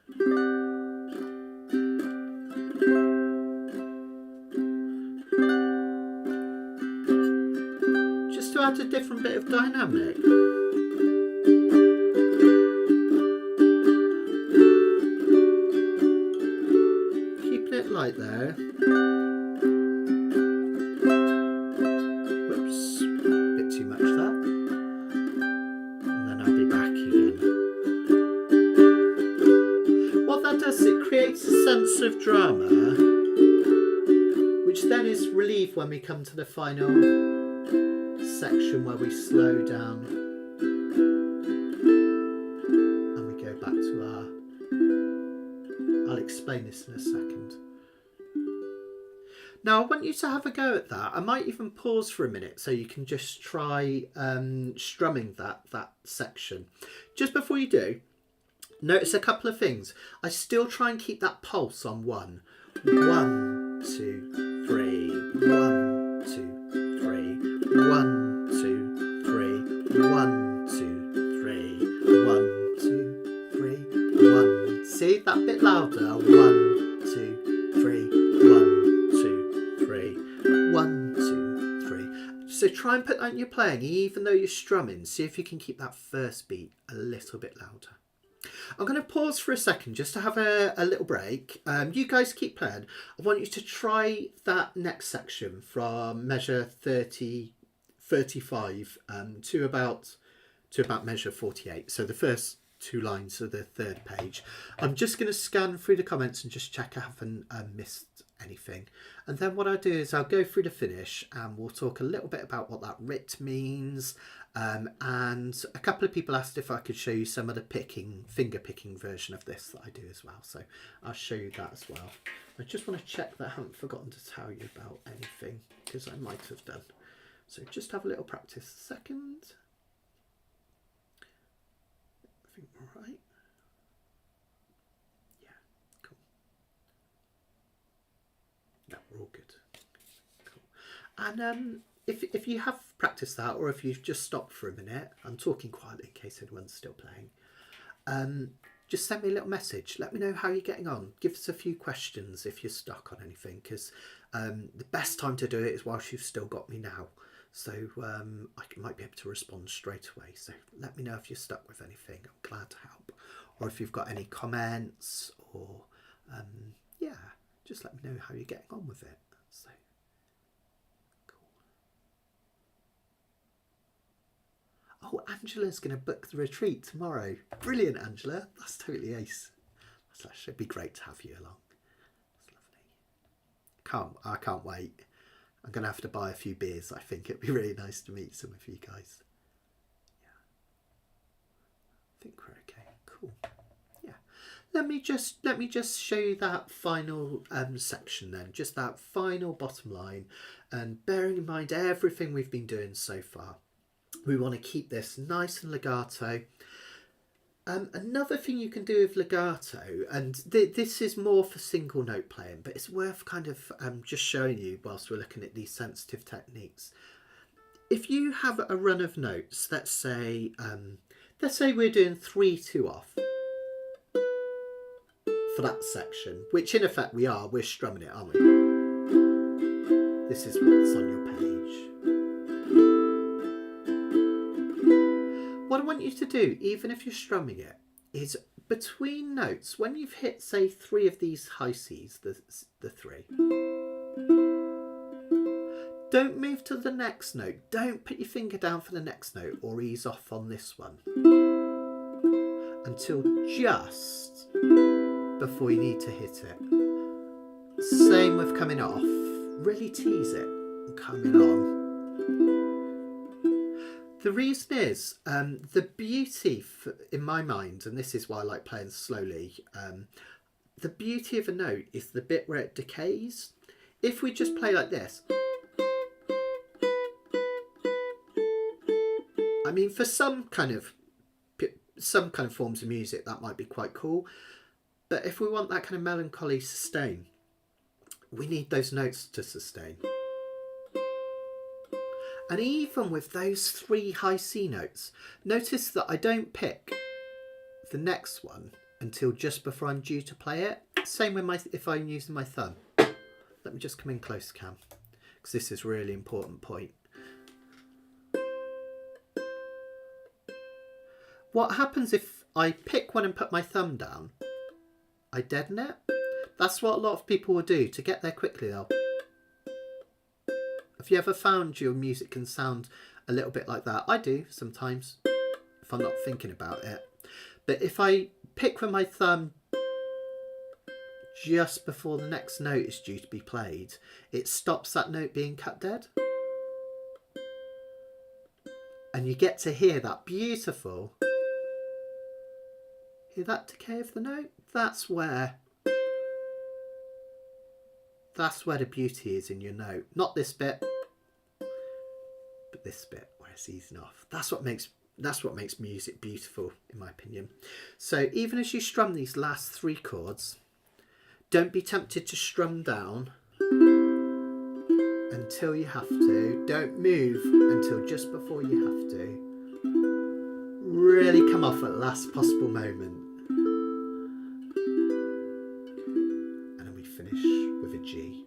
Just to add a different bit of dynamic. Keeping it light there. Whoops, a bit too much there. And then I'll be back again. What that does, it creates a sense of drama, which then is relieved when we come to the final section where we slow down and we go back to I'll explain this in a second. Now I want you to have a go at that. I might even pause for a minute so you can just try strumming that section. Just before you do, notice a couple of things. I still try and keep that pulse on 1. 1, 2, 3. 1, 2, 3. 1, 2, 3. 1, 2, 3. 1, 2, 3. 1. See that bit louder. 1, 2, 3. 1. So try and put that in your playing, even though you're strumming. See if you can keep that first beat a little bit louder. I'm going to pause for a second just to have a little break. You guys keep playing. I want you to try that next section from measure 35 to about measure 48. So the first 2 lines of the 3rd page. I'm just going to scan through the comments and just check I haven't missed anything. And then what I'll do is I'll go through the finish and we'll talk a little bit about what that writ means. And a couple of people asked if I could show you some of the finger picking version of this that I do as well. So I'll show you that as well. I just want to check that I haven't forgotten to tell you about anything, because I might have done. So just have a little practice a second. I think we're right. Yeah, cool. No, we're all good. Cool. And if you have practiced that, or if you've just stopped for a minute, I'm talking quietly in case anyone's still playing, just send me a little message. Let me know how you're getting on. Give us a few questions if you're stuck on anything, because the best time to do it is whilst you've still got me now. So I might be able to respond straight away. So let me know if you're stuck with anything. I'm glad to help. Or if you've got any comments, or yeah, just let me know how you're getting on with it. So cool. Oh, Angela's going to book the retreat tomorrow. Brilliant, Angela. That's totally ace. That should be great to have you along. That's lovely. I can't wait. I'm going to have to buy a few beers. I think it'd be really nice to meet some of you guys. Yeah. I think we're okay. Cool. Yeah. Let me just show you that final section then. Just that final bottom line. And bearing in mind everything we've been doing so far, we want to keep this nice and legato. Another thing you can do with legato, and this is more for single note playing, but it's worth kind of just showing you whilst we're looking at these sensitive techniques. If you have a run of notes, let's say we're doing 3-2 off for that section, which in effect we're strumming it, aren't we? This is what's on your page. What I want you to do, even if you're strumming it, is between notes, when you've hit, say, 3 of these high Cs, the 3, don't move to the next note. Don't put your finger down for the next note or ease off on this one until just before you need to hit it. Same with coming off. Really tease it and coming on. The reason is, the beauty, in my mind, and this is why I like playing slowly, the beauty of a note is the bit where it decays. If we just play like this, I mean, for some kind of forms of music, that might be quite cool. But if we want that kind of melancholy sustain, we need those notes to sustain. And even with those 3 high C notes, notice that I don't pick the next one until just before I'm due to play it. Same with if I'm using my thumb. Let me just come in close, Cam, because this is a really important point. What happens if I pick one and put my thumb down? I deaden it. That's what a lot of people will do to get there quickly, though. Have you ever found your music can sound a little bit like that? I do sometimes, if I'm not thinking about it. But if I pick with my thumb just before the next note is due to be played, it stops that note being cut dead. And you get to hear that beautiful, hear that decay of the note? That's where the beauty is in your note. Not this bit, but this bit where it's easing off. That's what makes music beautiful, in my opinion. So even as you strum these last 3 chords, don't be tempted to strum down until you have to. Don't move until just before you have to. Really come off at the last possible moment. And then we finish with a G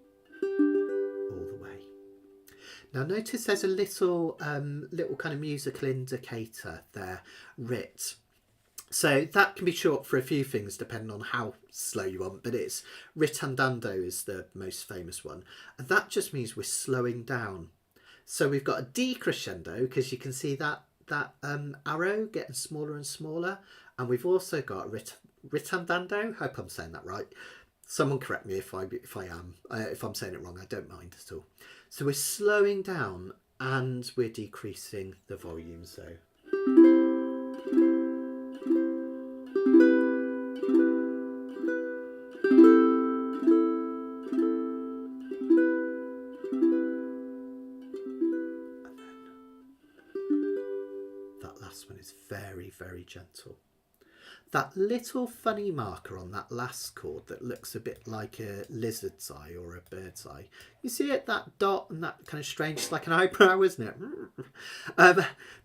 all the way. Now Now notice there's a little little kind of musical indicator there, rit. So that can be short for a few things depending on how slow you want, but it's ritandando is the most famous one. And that just means we're slowing down. So we've got a decrescendo, because you can see that arrow getting smaller and smaller. And we've also got ritandando. Hope I'm saying that right. Someone correct me if I am. If I'm saying it wrong, I don't mind at all. So we're slowing down and we're decreasing the volume. So that last one is very, very gentle. That little funny marker on that last chord that looks a bit like a lizard's eye or a bird's eye. You see it, that dot and that kind of strange, it's like an eyebrow, isn't it?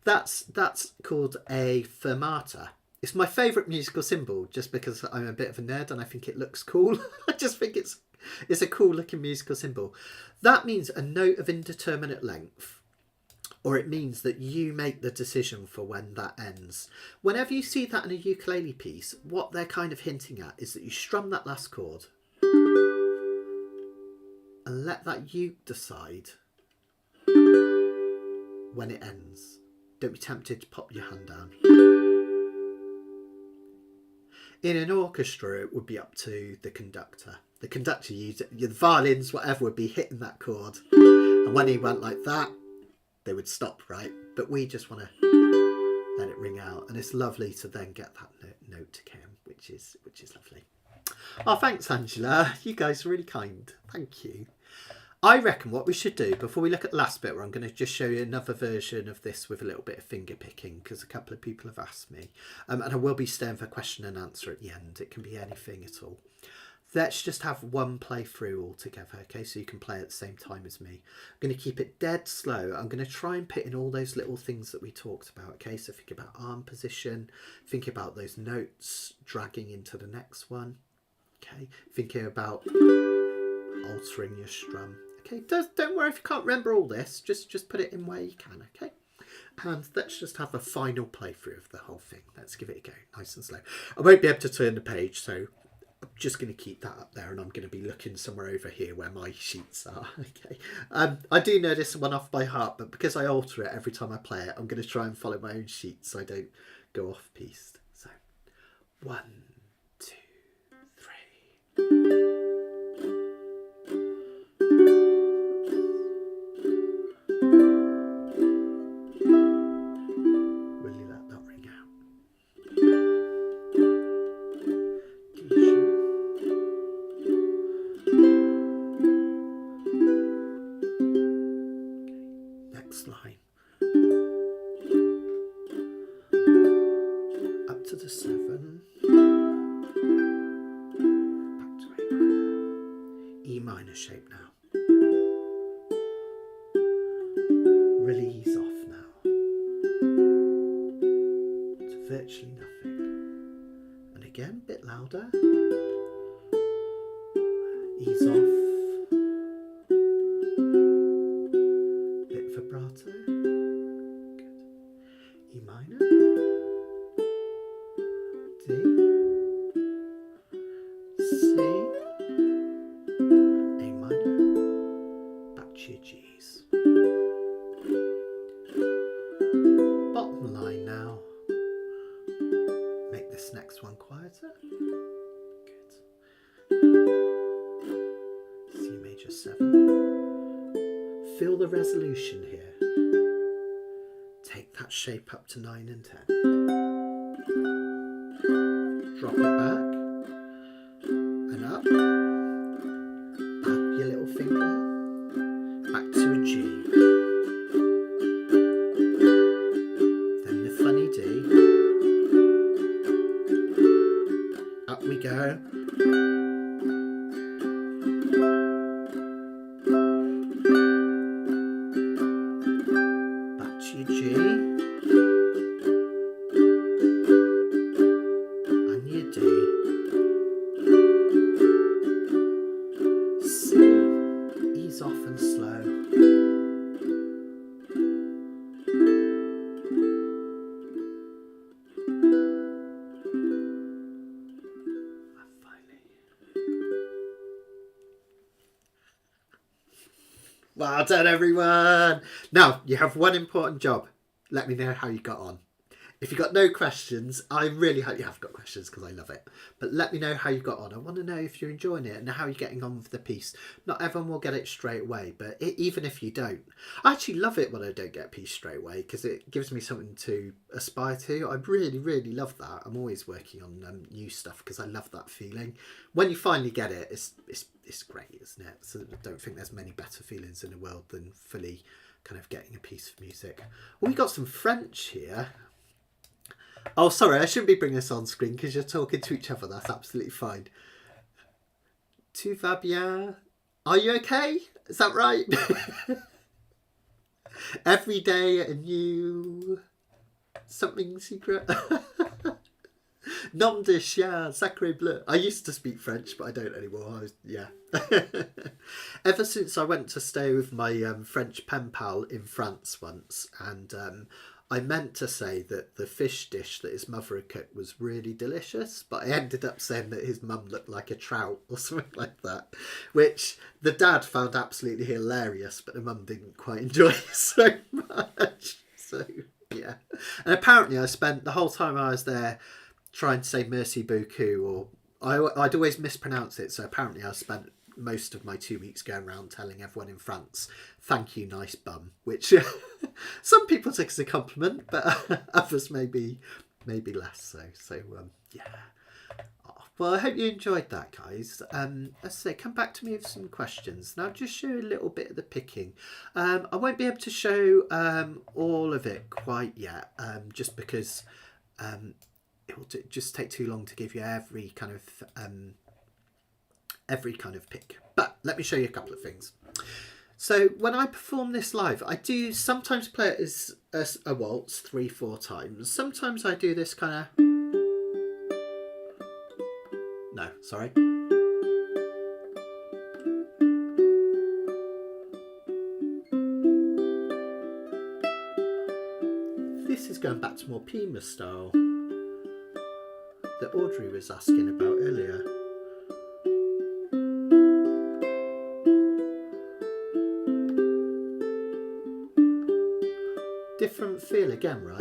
That's called a fermata. It's my favourite musical symbol just because I'm a bit of a nerd and I think it looks cool. I just think it's a cool looking musical symbol. That means a note of indeterminate length. Or it means that you make the decision for when that ends. Whenever you see that in a ukulele piece, what they're kind of hinting at is that you strum that last chord and let that uke decide when it ends. Don't be tempted to pop your hand down. In an orchestra, it would be up to the conductor. The conductor, the violins, whatever, would be hitting that chord. And when he went like that, they would stop, right? But we just want to let it ring out, and it's lovely to then get that note to come, which is lovely. Oh, thanks, Angela. You guys are really kind. Thank you. I reckon what we should do before we look at the last bit, where I'm going to just show you another version of this with a little bit of finger picking, because a couple of people have asked me, and I will be staying for question and answer at the end. It can be anything at all. Let's just have one playthrough all together, okay? So you can play at the same time as me. I'm going to keep it dead slow. I'm going to try and put in all those little things that we talked about, okay? So think about arm position, think about those notes dragging into the next one, okay? Thinking about altering your strum, okay? Don't worry if you can't remember all this. Just put it in where you can, okay? And let's just have a final playthrough of the whole thing. Let's give it a go, nice and slow. I won't be able to turn the page, so I'm just going to keep that up there, and I'm going to be looking somewhere over here where my sheets are. Okay. I do know this one off by heart, but because I alter it every time I play it, I'm going to try and follow my own sheet so I don't go off piste. So 1, 2, 3. Really let that ring out. Line up to the 7, back to A minor, E minor shape now, release off now to virtually nothing, and again a bit louder, ease off. Vibrato, good. E minor, D, C, A minor, back to your G's. Bottom line now. Make this next one quieter. Good. C major 7. Feel the resolution here. Take that shape up to 9 and 10. Drop it back and up. Add your little finger back to a G. Then the funny D. Up we go. Well done, everyone. Now, you have one important job. Let me know how you got on. If you've got no questions, I really hope you have got questions because I love it. But let me know how you got on. I want to know if you're enjoying it and how you're getting on with the piece. Not everyone will get it straight away, but even if you don't. I actually love it when I don't get a piece straight away because it gives me something to aspire to. I really, really love that. I'm always working on new stuff because I love that feeling. When you finally get it, it's great, isn't it? So I don't think there's many better feelings in the world than fully kind of getting a piece of music. Well, we got some French here. Oh, sorry, I shouldn't be bringing this on screen because you're talking to each other. That's absolutely fine. Tu vas bien? Are you okay? Is that right? Every day a new something secret. Nom de chien, sacré bleu. I used to speak French, but I don't anymore. Yeah. Ever since I went to stay with my French pen pal in France once, and I meant to say that the fish dish that his mother had cooked was really delicious, but I ended up saying that his mum looked like a trout or something like that, which the dad found absolutely hilarious, but the mum didn't quite enjoy it so much. So, yeah. And apparently I spent the whole time I was there trying to say merci beaucoup, or I'd always mispronounce it, so apparently I spent most of my 2 weeks going around telling everyone in France, thank you, nice bum, which some people take as a compliment, but others maybe less so. So yeah. Oh, well, I hope you enjoyed that, guys. As I say, come back to me with some questions. Now, I'll just show you a little bit of the picking. I won't be able to show all of it quite yet, just because it will just take too long to give you every kind of pick. But let me show you a couple of things. So when I perform this live, I do sometimes play it as a waltz 3-4 times. Sometimes I do this kind of... No, sorry. This is going back to more Pima style that Audrey was asking about earlier. Different feel again, right?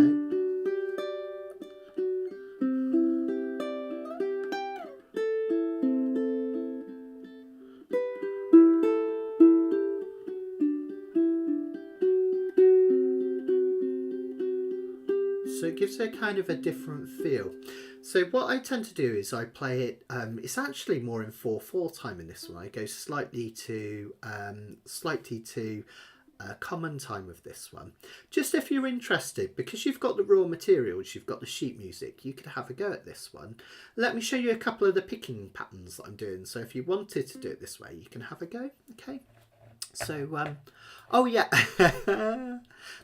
So it gives it kind of a different feel. So what I tend to do is I play it, it's actually more in 4/4 time in this one. I go slightly to common time with this one. Just if you're interested, because you've got the raw materials, you've got the sheet music, you could have a go at this one. Let me show you a couple of the picking patterns that I'm doing. So if you wanted to do it this way, you can have a go. Okay. So, oh yeah,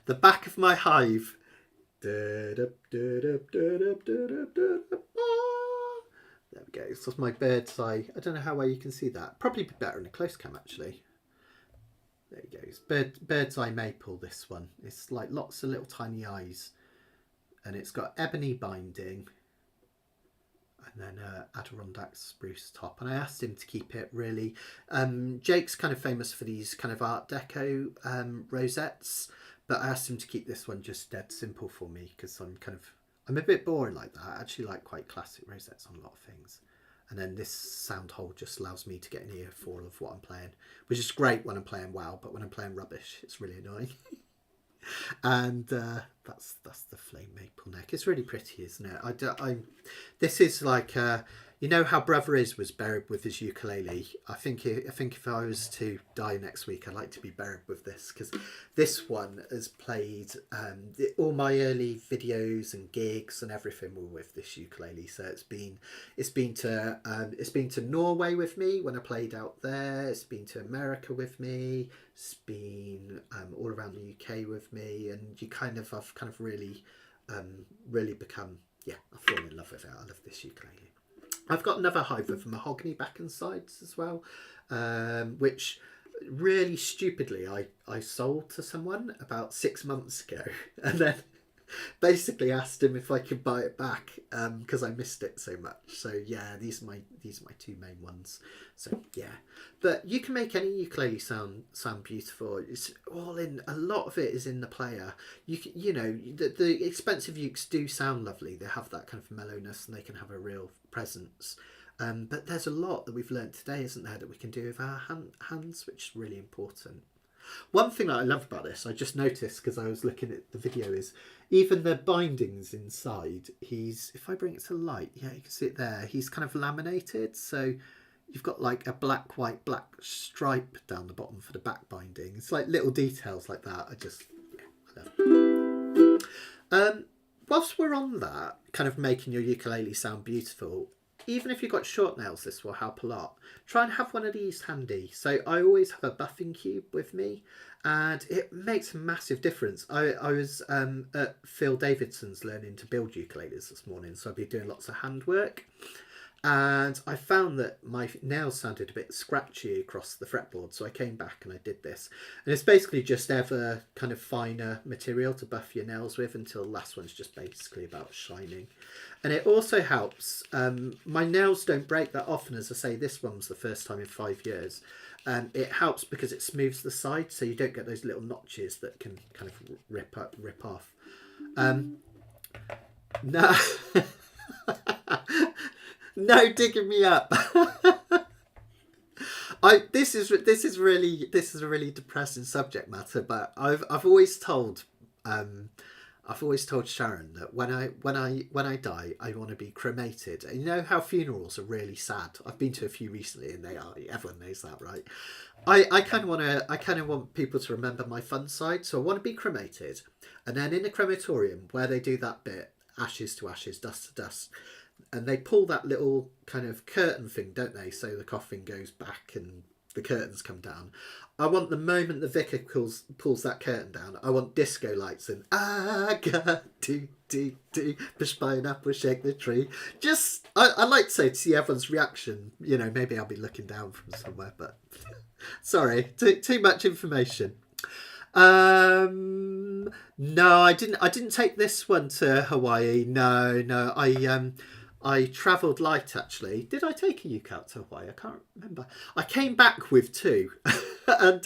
the back of my hive. There we go. So that's my bird's eye. I don't know how well you can see that. Probably be better in a close cam actually. There you go. It's bird's eye maple, this one. It's like lots of little tiny eyes. And it's got ebony binding. And then Adirondack spruce top. And I asked him to keep it really... Jake's kind of famous for these kind of Art Deco rosettes. But I asked him to keep this one just dead simple for me. Because I'm a bit boring like that. I actually like quite classic rosettes on a lot of things. And then this sound hole just allows me to get an earful of what I'm playing, which is great when I'm playing well, but when I'm playing rubbish, it's really annoying. And that's the flame maple neck. It's really pretty, isn't it? This is like you know how Brother Is was buried with his ukulele. I think if I was to die next week, I'd like to be buried with this, because this one has played all my early videos and gigs and everything were with this ukulele. So it's been to Norway with me when I played out there. It's been to America with me. It's been all around the UK with me, and I've kind of really become, I've fallen in love with it. I love this ukulele. I've got another hive of mahogany back and sides as well, which really stupidly I sold to someone about 6 months ago, and then basically asked him if I could buy it back because I missed it so much. So yeah, these are my two main ones. So yeah, but you can make any ukulele sound beautiful. It's all in. A lot of it is in the player. You know the expensive ukes do sound lovely. They have that kind of mellowness and they can have a real presence. But there's a lot that we've learned today, isn't there, that we can do with our hands, which is really important. One thing that I love about this, I just noticed because I was looking at the video, is even the bindings inside. If I bring it to light, yeah, you can see it there. He's kind of laminated, so you've got like a black, white, black stripe down the bottom for the back binding. It's like little details like that. I love. Whilst we're on that, kind of making your ukulele sound beautiful, even if you've got short nails, this will help a lot. Try and have one of these handy. So I always have a buffing cube with me, and it makes a massive difference. I was at Phil Davidson's learning to build ukuleles this morning, so I'll be doing lots of handwork. And I found that my nails sounded a bit scratchy across the fretboard, so I came back and I did this. And it's basically just ever kind of finer material to buff your nails with until the last one's just basically about shining. And it also helps. My nails don't break that often, as I say. This one was the first time in 5 years. And it helps because it smooths the sides, so you don't get those little notches that can kind of rip off. No. No digging me up. This is a really depressing subject matter, but I've always told Sharon that when I die, I want to be cremated. And you know how funerals are really sad. I've been to a few recently, and they are. Everyone knows that, right? I kind of want people to remember my fun side, so I want to be cremated, and then in a crematorium where they do that bit, ashes to ashes, dust to dust. And they pull that little kind of curtain thing, don't they? So the coffin goes back and the curtains come down. I want the moment the vicar pulls that curtain down, I want disco lights and I got to push by an apple, shake the tree. Just, I like to say to see everyone's reaction. You know, maybe I'll be looking down from somewhere, but sorry, too much information. No, I didn't take this one to Hawaii. No, I travelled light, actually. Did I take a uke out to Hawaii? I can't remember. I came back with two. And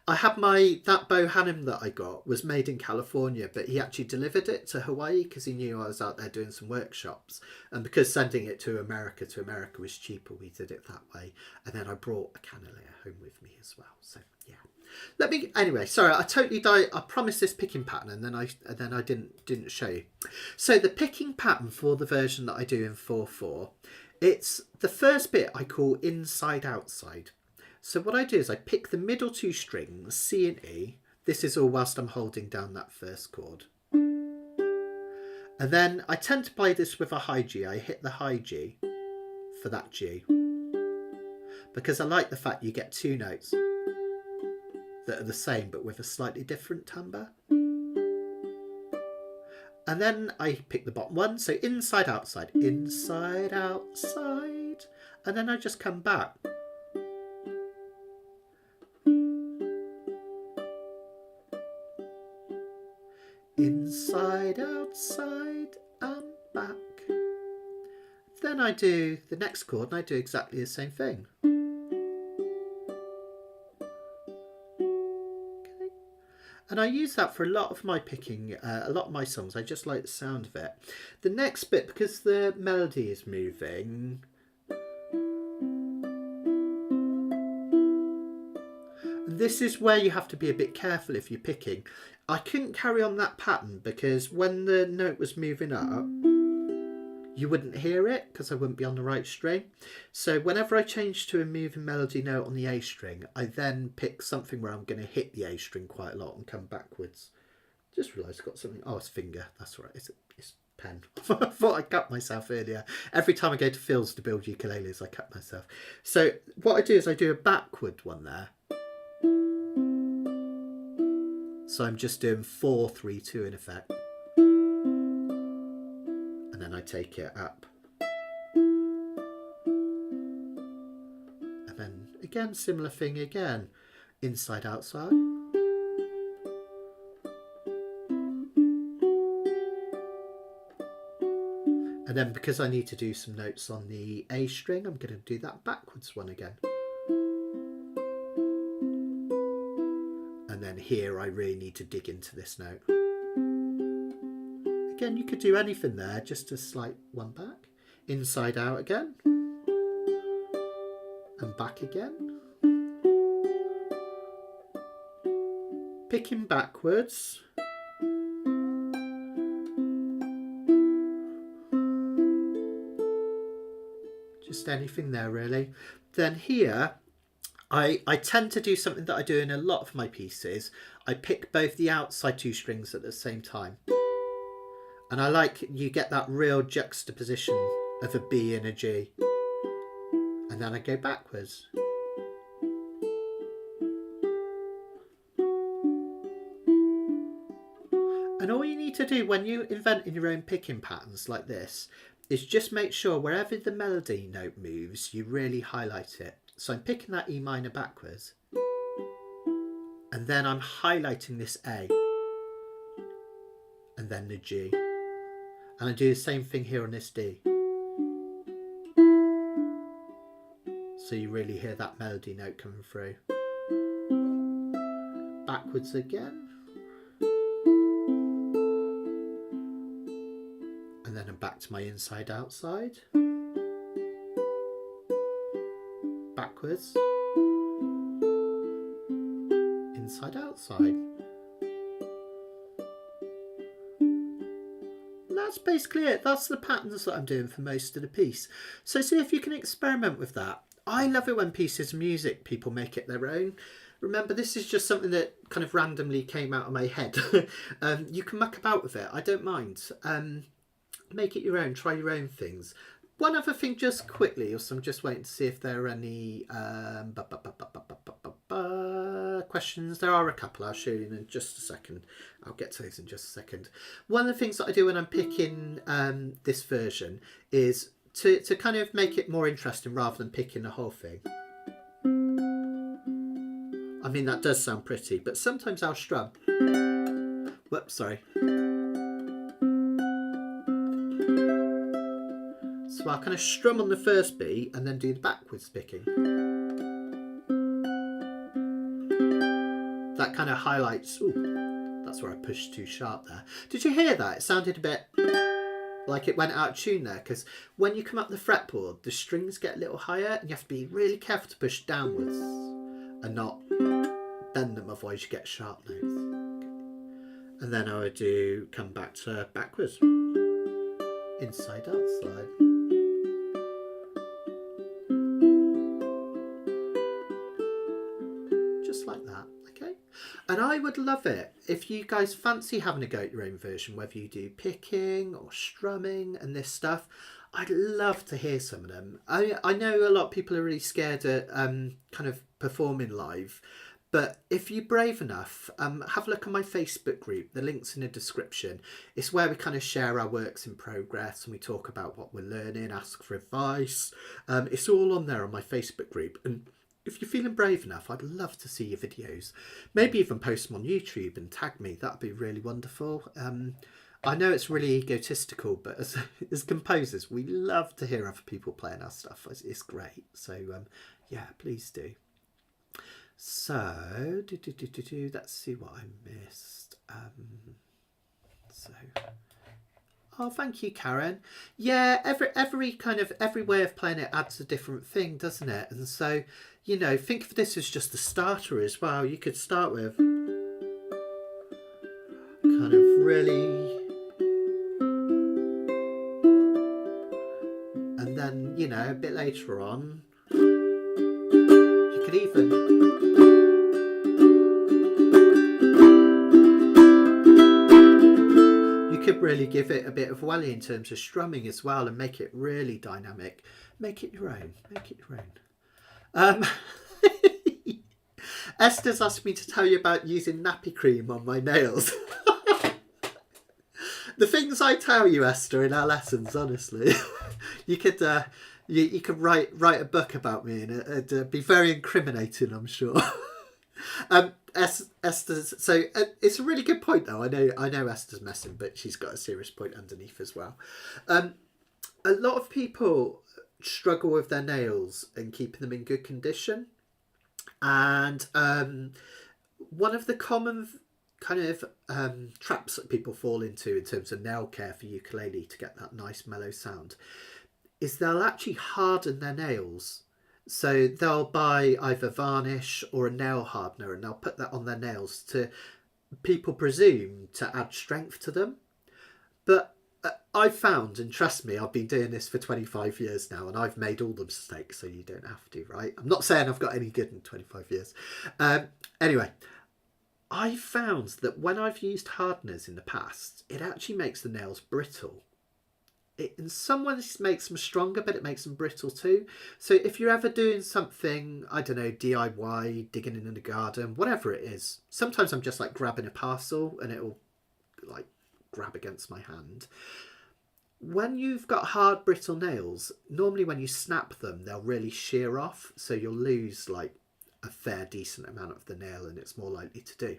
I had that Bohannon that I got was made in California, but he actually delivered it to Hawaii because he knew I was out there doing some workshops. And because sending it to America was cheaper, we did it that way. And then I brought a canalea home with me as well. So, yeah. Anyway, sorry, I totally died. I promised this picking pattern and then I didn't show you. So the picking pattern for the version that I do in 4/4, it's the first bit I call inside outside. So what I do is I pick the middle two strings, C and E. This is all whilst I'm holding down that first chord. And then I tend to play this with a high G. I hit the high G for that G, because I like the fact you get two notes that are the same but with a slightly different timbre. And then I pick the bottom one, so inside outside, inside outside, and then I just come back. Inside outside and back. Then I do the next chord and I do exactly the same thing. And I use that for a lot of my picking, a lot of my songs. I just like the sound of it. The next bit, because the melody is moving, this is where you have to be a bit careful if you're picking. I couldn't carry on that pattern because when the note was moving up, you wouldn't hear it because I wouldn't be on the right string. So whenever I change to a moving melody note on the A string, I then pick something where I'm going to hit the A string quite a lot and come backwards. Just realised I've got something. Oh, it's finger. That's all right. It's pen. I thought I cut myself earlier. Every time I go to Phil's to build ukuleles, I cut myself. So what I do is I do a backward one there. So I'm just doing 4, 3, 2 in effect. And then I take it up. And then again, similar thing again. Inside, outside. And then because I need to do some notes on the A string, I'm going to do that backwards one again. And then here I really need to dig into this note. Again, you could do anything there, just a slight one back. Inside out again. And back again. Picking backwards. Just anything there really. Then here, I tend to do something that I do in a lot of my pieces. I pick both the outside two strings at the same time. And I like, you get that real juxtaposition of a B and a G. And then I go backwards. And all you need to do when you're inventing your own picking patterns like this is just make sure wherever the melody note moves, you really highlight it. So I'm picking that E minor backwards. And then I'm highlighting this A. And then the G. And I do the same thing here on this D. So you really hear that melody note coming through. Backwards again. And then I'm back to my inside outside. Backwards. Inside outside. And that's basically it. That's the patterns that I'm doing for most of the piece. So see if you can experiment with that. I love it when pieces of music people make it their own. Remember, this is just something that kind of randomly came out of my head. You can muck about with it. I don't mind. Make it your own, try your own things. One other thing just quickly, so I'm just waiting to see if there are any questions. There are a couple, I'll show you in just a second. I'll get to those in just a second. One of the things that I do when I'm picking this version is to kind of make it more interesting rather than picking the whole thing. I mean, that does sound pretty, but sometimes I'll strum. Whoops, sorry. So I'll kind of strum on the first beat and then do the backwards picking. That kind of highlights, ooh, that's where I pushed too sharp there. Did you hear that? It sounded a bit like it went out of tune there, because when you come up the fretboard, the strings get a little higher and you have to be really careful to push downwards and not bend them, otherwise you get sharp notes. And then I would do come back to backwards. Inside, outside. Just like that, okay? And I would love it if you guys fancy having a go at your own version, whether you do picking or strumming and this stuff. I'd love to hear some of them. I know a lot of people are really scared at kind of performing live, but if you're brave enough, have a look at my Facebook group. The link's in the description. It's where we kind of share our works in progress and we talk about what we're learning, ask for advice. It's all on there on my Facebook group. And if you're feeling brave enough, I'd love to see your videos. Maybe even post them on YouTube and tag me. That'd be really wonderful. I know it's really egotistical, but as composers, we love to hear other people playing our stuff. It's great. So yeah, please do. So, let's see what I missed. Oh, thank you, Karen. Yeah, every way of playing it adds a different thing, doesn't it? And so, you know, think of this as just a starter as well. You could start with kind of really, and then, you know, a bit later on, you could even really give it a bit of welly in terms of strumming as well and make it really dynamic. Make it your own. Make it your own. Esther's asked me to tell you about using nappy cream on my nails. The things I tell you, Esther, in our lessons, honestly. You could you could write a book about me and it'd be very incriminating, I'm sure. Esther's, so it's a really good point though. I know Esther's messing, but she's got a serious point underneath as well. A lot of people struggle with their nails and keeping them in good condition. And one of the common kind of traps that people fall into in terms of nail care for ukulele to get that nice mellow sound is they'll actually harden their nails. So they'll buy either varnish or a nail hardener and they'll put that on their nails to, people presume, to add strength to them. But I've found, and trust me, I've been doing this for 25 years now and I've made all the mistakes, so you don't have to, right? I'm not saying I've got any good in 25 years. Anyway, I found that when I've used hardeners in the past, it actually makes the nails brittle. It in some ways makes them stronger, but it makes them brittle too. So if you're ever doing something, I don't know, DIY, digging in the garden, whatever it is, sometimes I'm just like grabbing a parcel and it'll like grab against my hand. When you've got hard brittle nails, normally when you snap them, they'll really shear off. So you'll lose like a fair decent amount of the nail and it's more likely to do.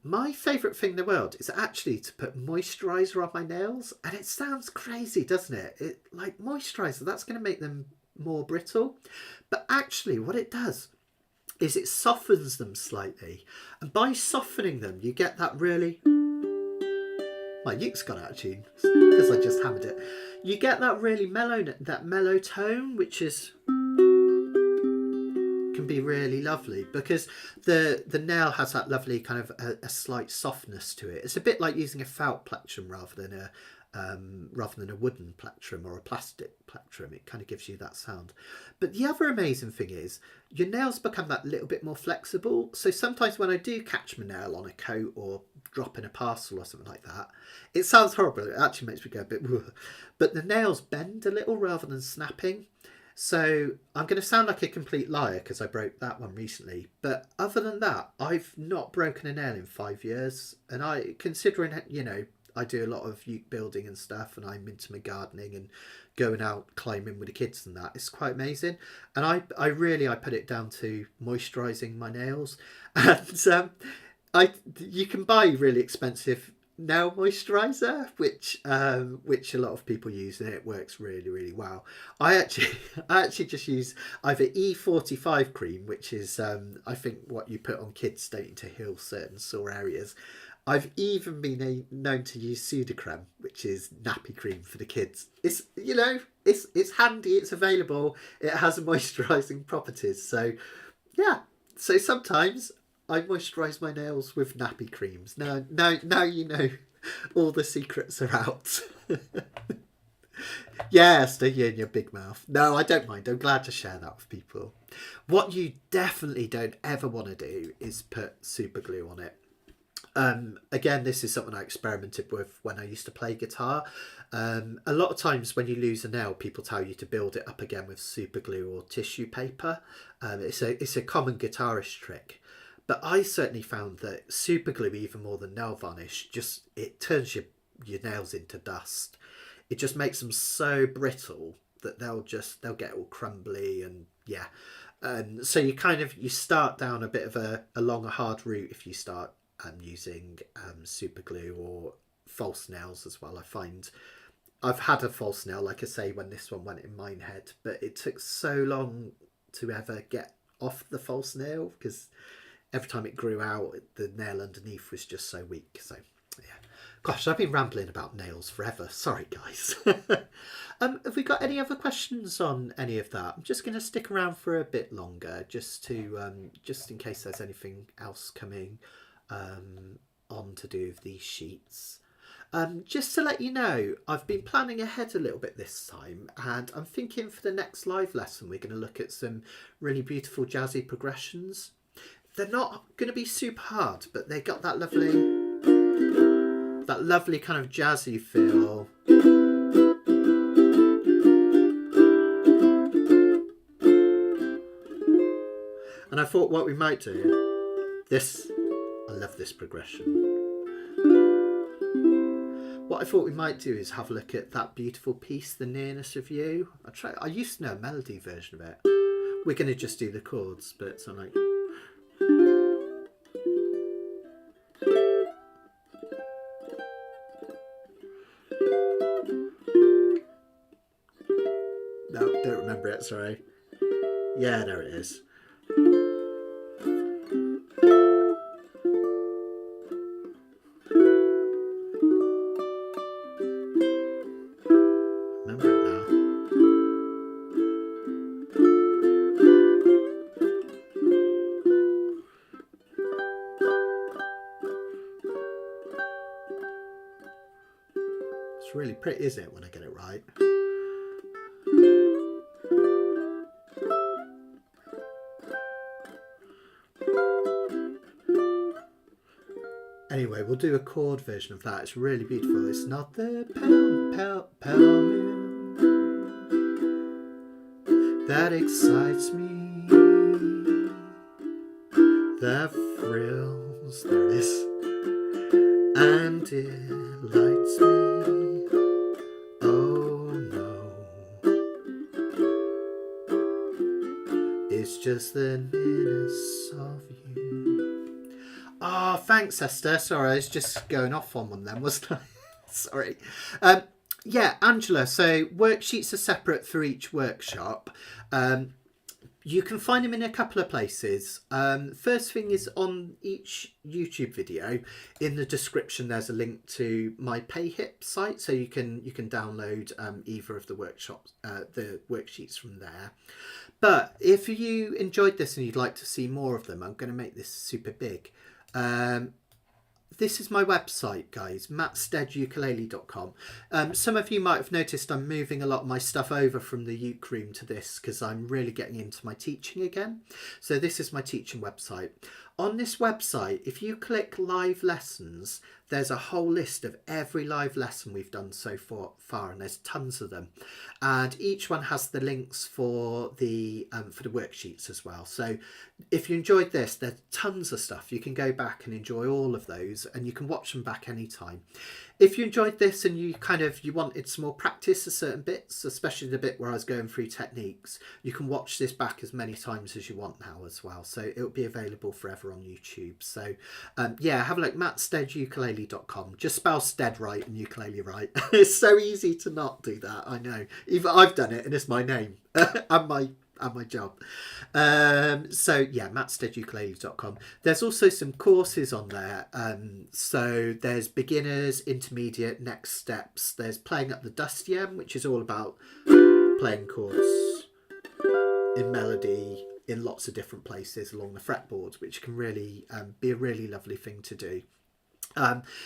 My favourite thing in the world is actually to put moisturiser on my nails, and it sounds crazy, doesn't it? It like moisturiser, that's going to make them more brittle, but actually what it does is it softens them slightly, and by softening them you get that really, my uke's gone out of tune because I just hammered it. You get that really mellow tone, which is can be really lovely because the nail has that lovely kind of a slight softness to it. It's a bit like using a felt plectrum rather than a wooden plectrum or a plastic plectrum. It kind of gives you that sound. But the other amazing thing is your nails become that little bit more flexible. So sometimes when I do catch my nail on a coat or drop in a parcel or something like that, it sounds horrible. It actually makes me go a bit, but the nails bend a little rather than snapping. So I'm going to sound like a complete liar because I broke that one recently. But other than that, I've not broken a nail in 5 years. And considering, you know, I do a lot of uke building and stuff and I'm into my gardening and going out climbing with the kids and that, it's quite amazing. And I put it down to moisturising my nails. And you can buy really expensive nail moisturizer, which a lot of people use, and it works really well. I actually just use either E45 cream, which is I think what you put on kids starting to heal certain sore areas. I've even been known to use Sudocrem, which is nappy cream for the kids. It's, you know, it's handy, it's available, it has moisturising properties. So yeah, so sometimes I moisturise my nails with nappy creams. Now you know all the secrets are out. Yeah, stick you in your big mouth. No, I don't mind. I'm glad to share that with people. What you definitely don't ever want to do is put super glue on it. Again, this is something I experimented with when I used to play guitar. A lot of times when you lose a nail, people tell you to build it up again with super glue or tissue paper. It's a common guitarist trick. But I certainly found that super glue, even more than nail varnish, it turns your nails into dust. It just makes them so brittle that they'll get all crumbly and yeah. And so you start down a bit of a longer hard route if you start using super glue or false nails as well. I find I've had a false nail, like I say, when this one went in my head, but it took so long to ever get off the false nail because every time it grew out, the nail underneath was just so weak. So, yeah. Gosh, I've been rambling about nails forever. Sorry, guys. Have we got any other questions on any of that? I'm just going to stick around for a bit longer, just in case there's anything else coming on to do with these sheets. Just to let you know, I've been planning ahead a little bit this time, and I'm thinking for the next live lesson we're going to look at some really beautiful jazzy progressions. They're not going to be super hard, but they got that lovely kind of jazzy feel. And I thought what we might do, I love this progression. What I thought we might do is have a look at that beautiful piece, The Nearness of You. I used to know a melody version of it. We're going to just do the chords, but it's like... remember it, sorry. Yeah, there it is. Remember it now. It's really pretty, isn't it, when I get it right? Anyway, we'll do a chord version of that. It's really beautiful. It's not the pound that excites me, that thrills, there it is, and delights me. Oh no, it's just the nearness of you. Oh, thanks, Esther. Sorry, I was just going off on one then, wasn't I? Sorry. Yeah, Angela, so worksheets are separate for each workshop. You can find them in a couple of places. First thing is on each YouTube video. In the description, there's a link to my PayHip site, so you can download either of the worksheets from there. But if you enjoyed this and you'd like to see more of them, I'm going to make this super big. This is my website, guys, mattsteadukulele.com. Some of you might have noticed I'm moving a lot of my stuff over from the uke room to this because I'm really getting into my teaching again. So this is my teaching website. On this website, if you click live lessons, there's a whole list of every live lesson we've done so far, and there's tons of them. And each one has the links for the worksheets as well. So if you enjoyed this, there's tons of stuff. You can go back and enjoy all of those, and you can watch them back anytime. If you enjoyed this and you wanted some more practice of certain bits, especially the bit where I was going through techniques, you can watch this back as many times as you want now as well. So it'll be available forever on YouTube. So yeah, have a look, mattsteadukulele.com. Just spell stead right and ukulele right. It's so easy to not do that, I know. Even I've done it, and it's my name and my job. So yeah, mattsteadukulele.com. There's also some courses on there. So there's beginners, intermediate, next steps. There's playing up the dustiem, which is all about playing chords in melody in lots of different places along the fretboards, which can really be a really lovely thing to do.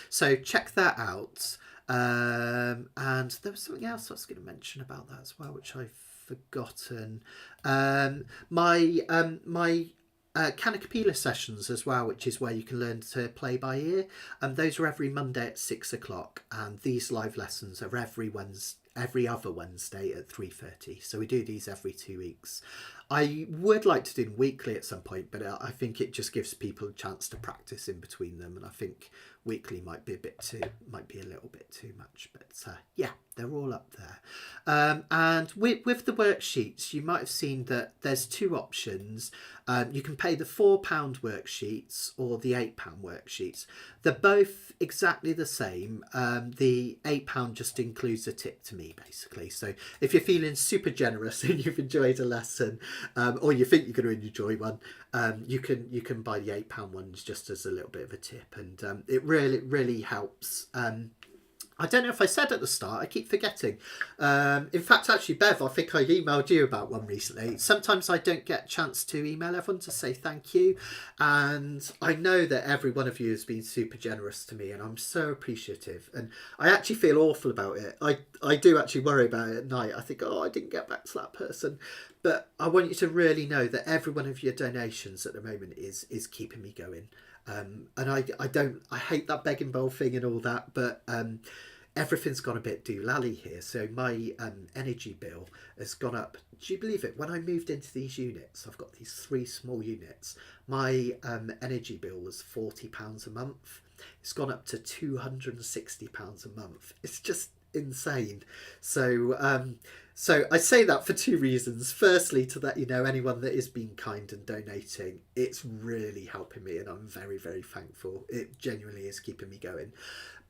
So check that out. And there was something else I was going to mention about that as well, which I've forgotten. My Canacapella sessions as well, which is where you can learn to play by ear, and those are every Monday at 6 o'clock, and these live lessons are every other Wednesday at 3:30. So we do these every 2 weeks. I would like to do them weekly at some point, but I think it just gives people a chance to practice in between them, and I think weekly might be a little bit too much. But yeah, they're all up there. And with the worksheets, you might have seen that there's two options. You can pay the £4 worksheets or the £8 worksheets. They're both exactly the same. The £8 just includes a tip to me, basically. So if you're feeling super generous and you've enjoyed a lesson, or you think you're going to enjoy one, you can buy the £8 ones just as a little bit of a tip, and it really helps. I don't know if I said at the start, I keep forgetting. In fact, actually, Bev, I think I emailed you about one recently. Sometimes I don't get a chance to email everyone to say thank you. And I know that every one of you has been super generous to me, and I'm so appreciative. And I actually feel awful about it. I do actually worry about it at night. I think, oh, I didn't get back to that person. But I want you to really know that every one of your donations at the moment is keeping me going. And I hate that begging bowl thing and all that, but everything's gone a bit doolally here. So my energy bill has gone up. Do you believe it? When I moved into these units, I've got these 3 small units. My energy bill was £40 a month. It's gone up to £260 a month. It's just insane. So I say that for 2 reasons. Firstly, to let you know, anyone that is being kind and donating, it's really helping me, and I'm very, very thankful. It genuinely is keeping me going.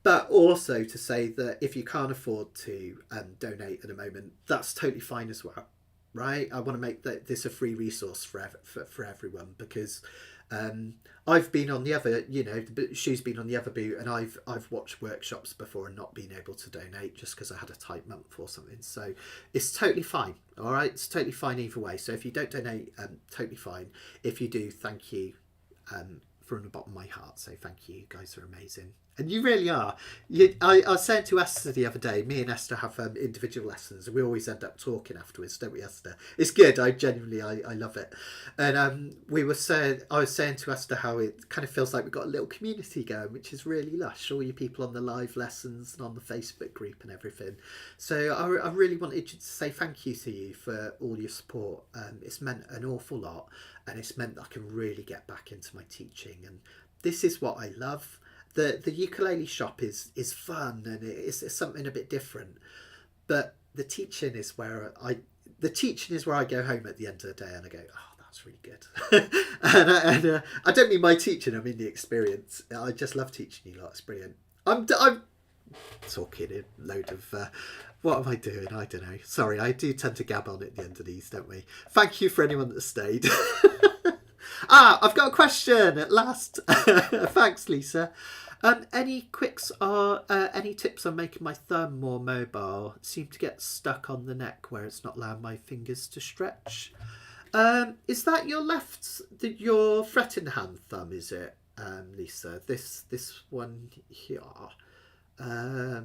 But also to say that if you can't afford to donate at the moment, that's totally fine as well. right? I want to make this a free resource for everyone, because I've been on the other, Shoe's been on the other boot, and I've watched workshops before and not been able to donate just because I had a tight month or something. So it's totally fine. All right, it's totally fine either way. So if you don't donate, totally fine. If you do, thank you. From the bottom of my heart, so thank you. You guys are amazing, and you really are. I was saying to Esther the other day, me and Esther have individual lessons, and we always end up talking afterwards, don't we, Esther? It's good. I love it. And I was saying to Esther how it kind of feels like we've got a little community going, which is really lush. All you people on the live lessons and on the Facebook group and everything. So I really wanted to say thank you to you for all your support. It's meant an awful lot. And it's meant that I can really get back into my teaching, and this is what I love. The ukulele shop is fun, and it's something a bit different. But the teaching is where I go home at the end of the day and I go, oh, that's really good. and I don't mean my teaching, I mean the experience. I just love teaching you lot. It's brilliant. I'm talking a load of. What am I doing? I don't know. Sorry, I do tend to gab on at the end of these, don't we? Thank you for anyone that stayed. I've got a question at last. Thanks, Lisa. Any quicks or any tips on making my thumb more mobile? It seemed to get stuck on the neck where it's not allowing my fingers to stretch. Is that your fretting hand thumb, is it, Lisa? This one here. I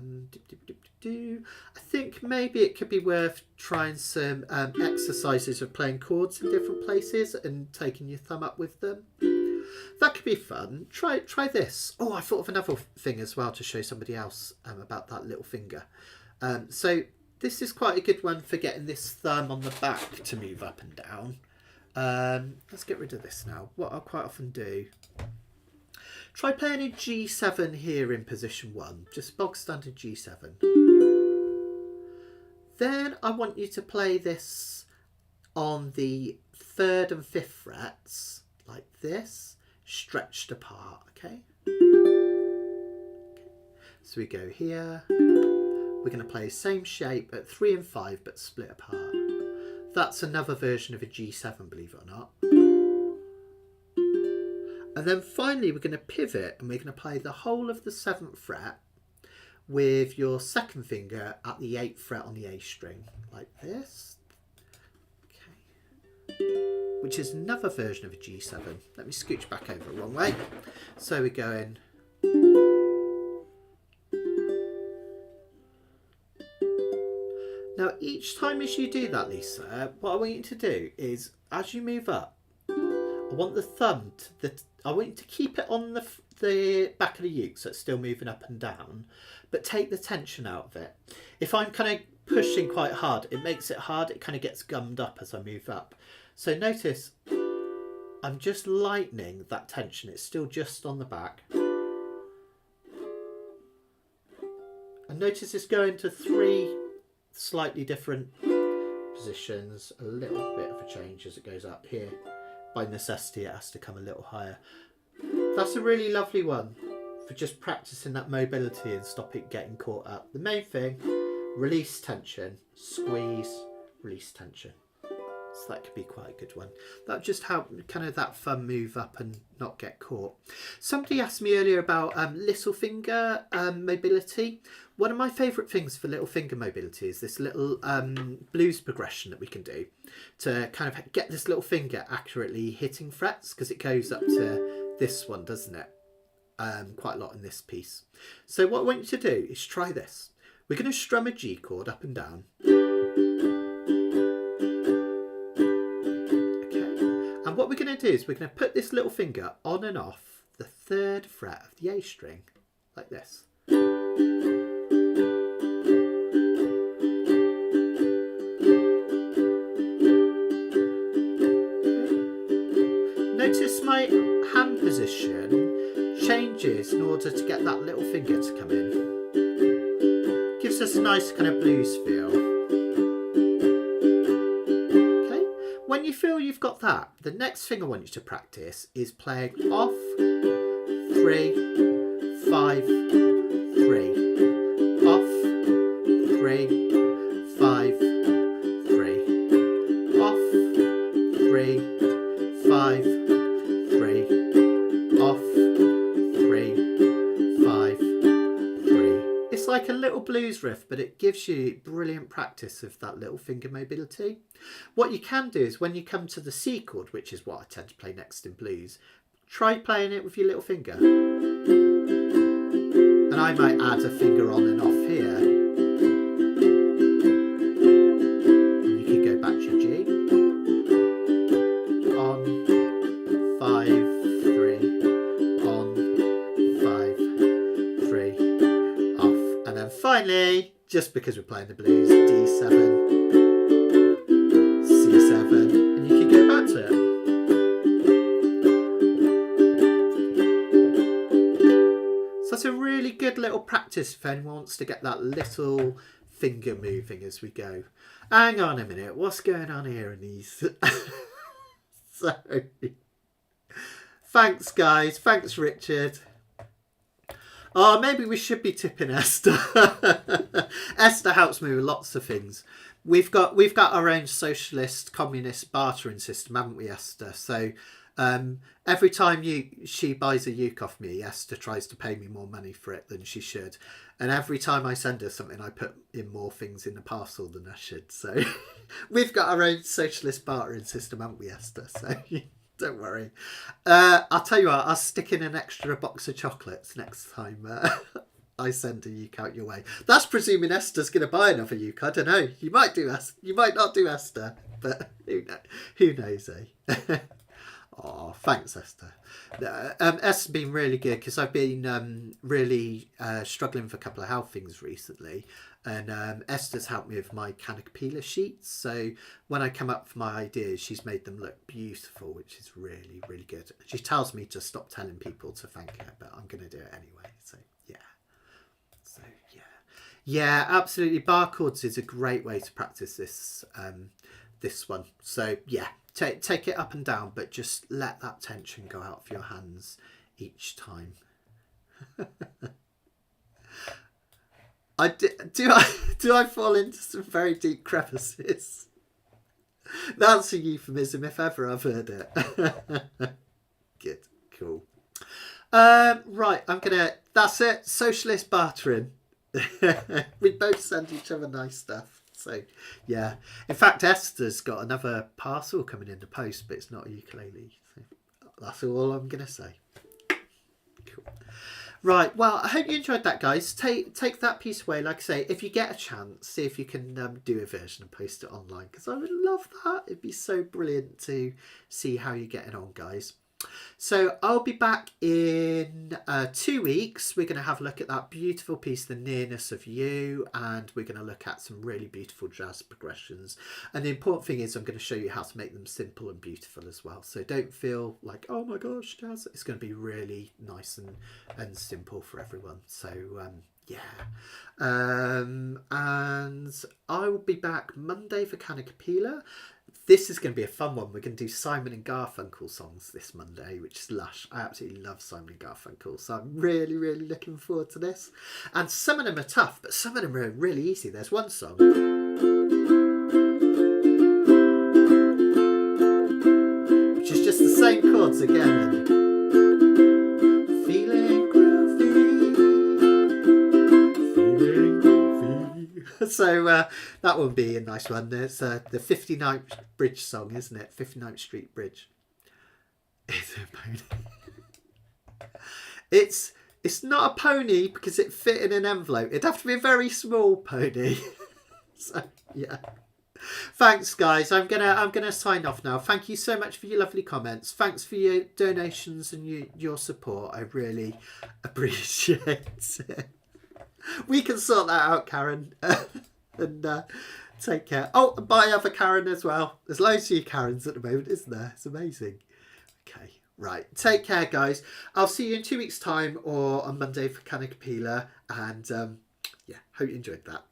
think maybe it could be worth trying some exercises of playing chords in different places and taking your thumb up with them. That could be fun. Try this. Oh, I thought of another thing as well to show somebody else about that little finger. So this is quite a good one for getting this thumb on the back to move up and down. Let's get rid of this now. What I'll quite often do, try playing a G7 here in position 1, just bog standard G7. Then I want you to play this on the 3rd and 5th frets, like this, stretched apart, okay? So we go here, we're going to play the same shape at 3 and 5 but split apart. That's another version of a G7, believe it or not. And then finally we're going to pivot and we're going to play the whole of the 7th fret with your 2nd finger at the 8th fret on the A string, like this. Okay. Which is another version of a G7. Let me scooch back over one way. So we're going. Now each time as you do that, Lisa, what I want you to do is, as you move up, I want the thumb I want you to keep it on the back of the uke, so it's still moving up and down, but take the tension out of it. If I'm kind of pushing quite hard, it makes it hard. It kind of gets gummed up as I move up. So notice I'm just lightening that tension. It's still just on the back. And notice it's going to 3 slightly different positions. A little bit of a change as it goes up here. By necessity, it has to come a little higher. That's a really lovely one for just practicing that mobility and stop it getting caught up. The main thing, release tension, squeeze, release tension. So that could be quite a good one. That just help kind of that thumb move up and not get caught. Somebody asked me earlier about little finger mobility. One of my favourite things for little finger mobility is this little blues progression that we can do to kind of get this little finger accurately hitting frets, because it goes up to this one, doesn't it? Quite a lot in this piece. So what I want you to do is try this. We're going to strum a G chord up and down. Okay. And what we're going to do is we're going to put this little finger on and off the 3rd fret of the A string, like this. Notice my hand position changes in order to get that little finger to come in. Gives us a nice kind of blues feel. Okay, when you feel you've got that, the next thing I want you to practice is playing off, 3, 5, 3. Off, 3, 5, 3. like a little blues riff, but it gives you brilliant practice of that little finger mobility. What you can do is when you come to the C chord, which is what I tend to play next in blues, try playing it with your little finger. And I might add a finger on and off here. And you can go back to your G. On, 5, 3. On, 5, 3. Off. And then finally, just because we're playing the blues, D7, C7, and you can go back to it. So that's a really good little practice if anyone wants to get that little finger moving as we go. Hang on a minute, what's going on here in these? So, thanks guys, thanks Richard. Oh, maybe we should be tipping Esther. Esther helps me with lots of things. We've got our own socialist communist bartering system, haven't we, Esther? So every time she buys a uke off me, Esther tries to pay me more money for it than she should. And every time I send her something, I put in more things in the parcel than I should. So we've got our own socialist bartering system, haven't we, Esther? So don't worry. I'll tell you what, I'll stick in an extra box of chocolates next time I send a uke out your way. That's presuming Esther's going to buy another uke. I don't know. You might not do Esther, but who knows, eh? Oh, thanks, Esther. Esther's been really good because I've been really struggling with a couple of health things recently. And Esther's helped me with my canopilla sheets. So when I come up with my ideas, she's made them look beautiful, which is really, really good. She tells me to stop telling people to thank her, but I'm going to do it anyway. So, yeah. Yeah, absolutely. Bar chords is a great way to practice this one. So, yeah. Take it up and down, but just let that tension go out of your hands each time. Do I fall into some very deep crevices? That's a euphemism if ever I've heard it. Good, cool. Right, that's it. Socialist bartering. We both send each other nice stuff. So, yeah. In fact, Esther's got another parcel coming in the post, but it's not a ukulele. So that's all I'm going to say. Cool. Right. Well, I hope you enjoyed that, guys. Take that piece away. Like I say, if you get a chance, see if you can do a version and post it online, because I would love that. It'd be so brilliant to see how you're getting on, guys. So I'll be back in 2 weeks. We're going to have a look at that beautiful piece, The Nearness of You, and we're going to look at some really beautiful jazz progressions. And the important thing is I'm going to show you how to make them simple and beautiful as well. So don't feel like, oh my gosh, jazz. It's going to be really nice and simple for everyone. So yeah. And I will be back Monday for Canopilla. This is going to be a fun one. We're going to do Simon and Garfunkel songs this Monday, which is lush. I absolutely love Simon and Garfunkel, so I'm really, really looking forward to this. And some of them are tough, but some of them are really easy. There's one song, which is just the same chords again. And feeling groovy, feeling groovy. So that would be a nice one. There's the 59th Bridge song, isn't it? 59th Street Bridge. It's a pony. It's not a pony because it fit in an envelope. It'd have to be a very small pony. So yeah. Thanks, guys. I'm gonna sign off now. Thank you so much for your lovely comments. Thanks for your donations and your support. I really appreciate it. We can sort that out, Karen. And take care. Oh, and buy other Karen as well. There's loads of you Karens at the moment, isn't there? It's amazing. Okay, right. Take care, guys. I'll see you in 2 weeks' time or on Monday for Canopilla. And yeah, hope you enjoyed that.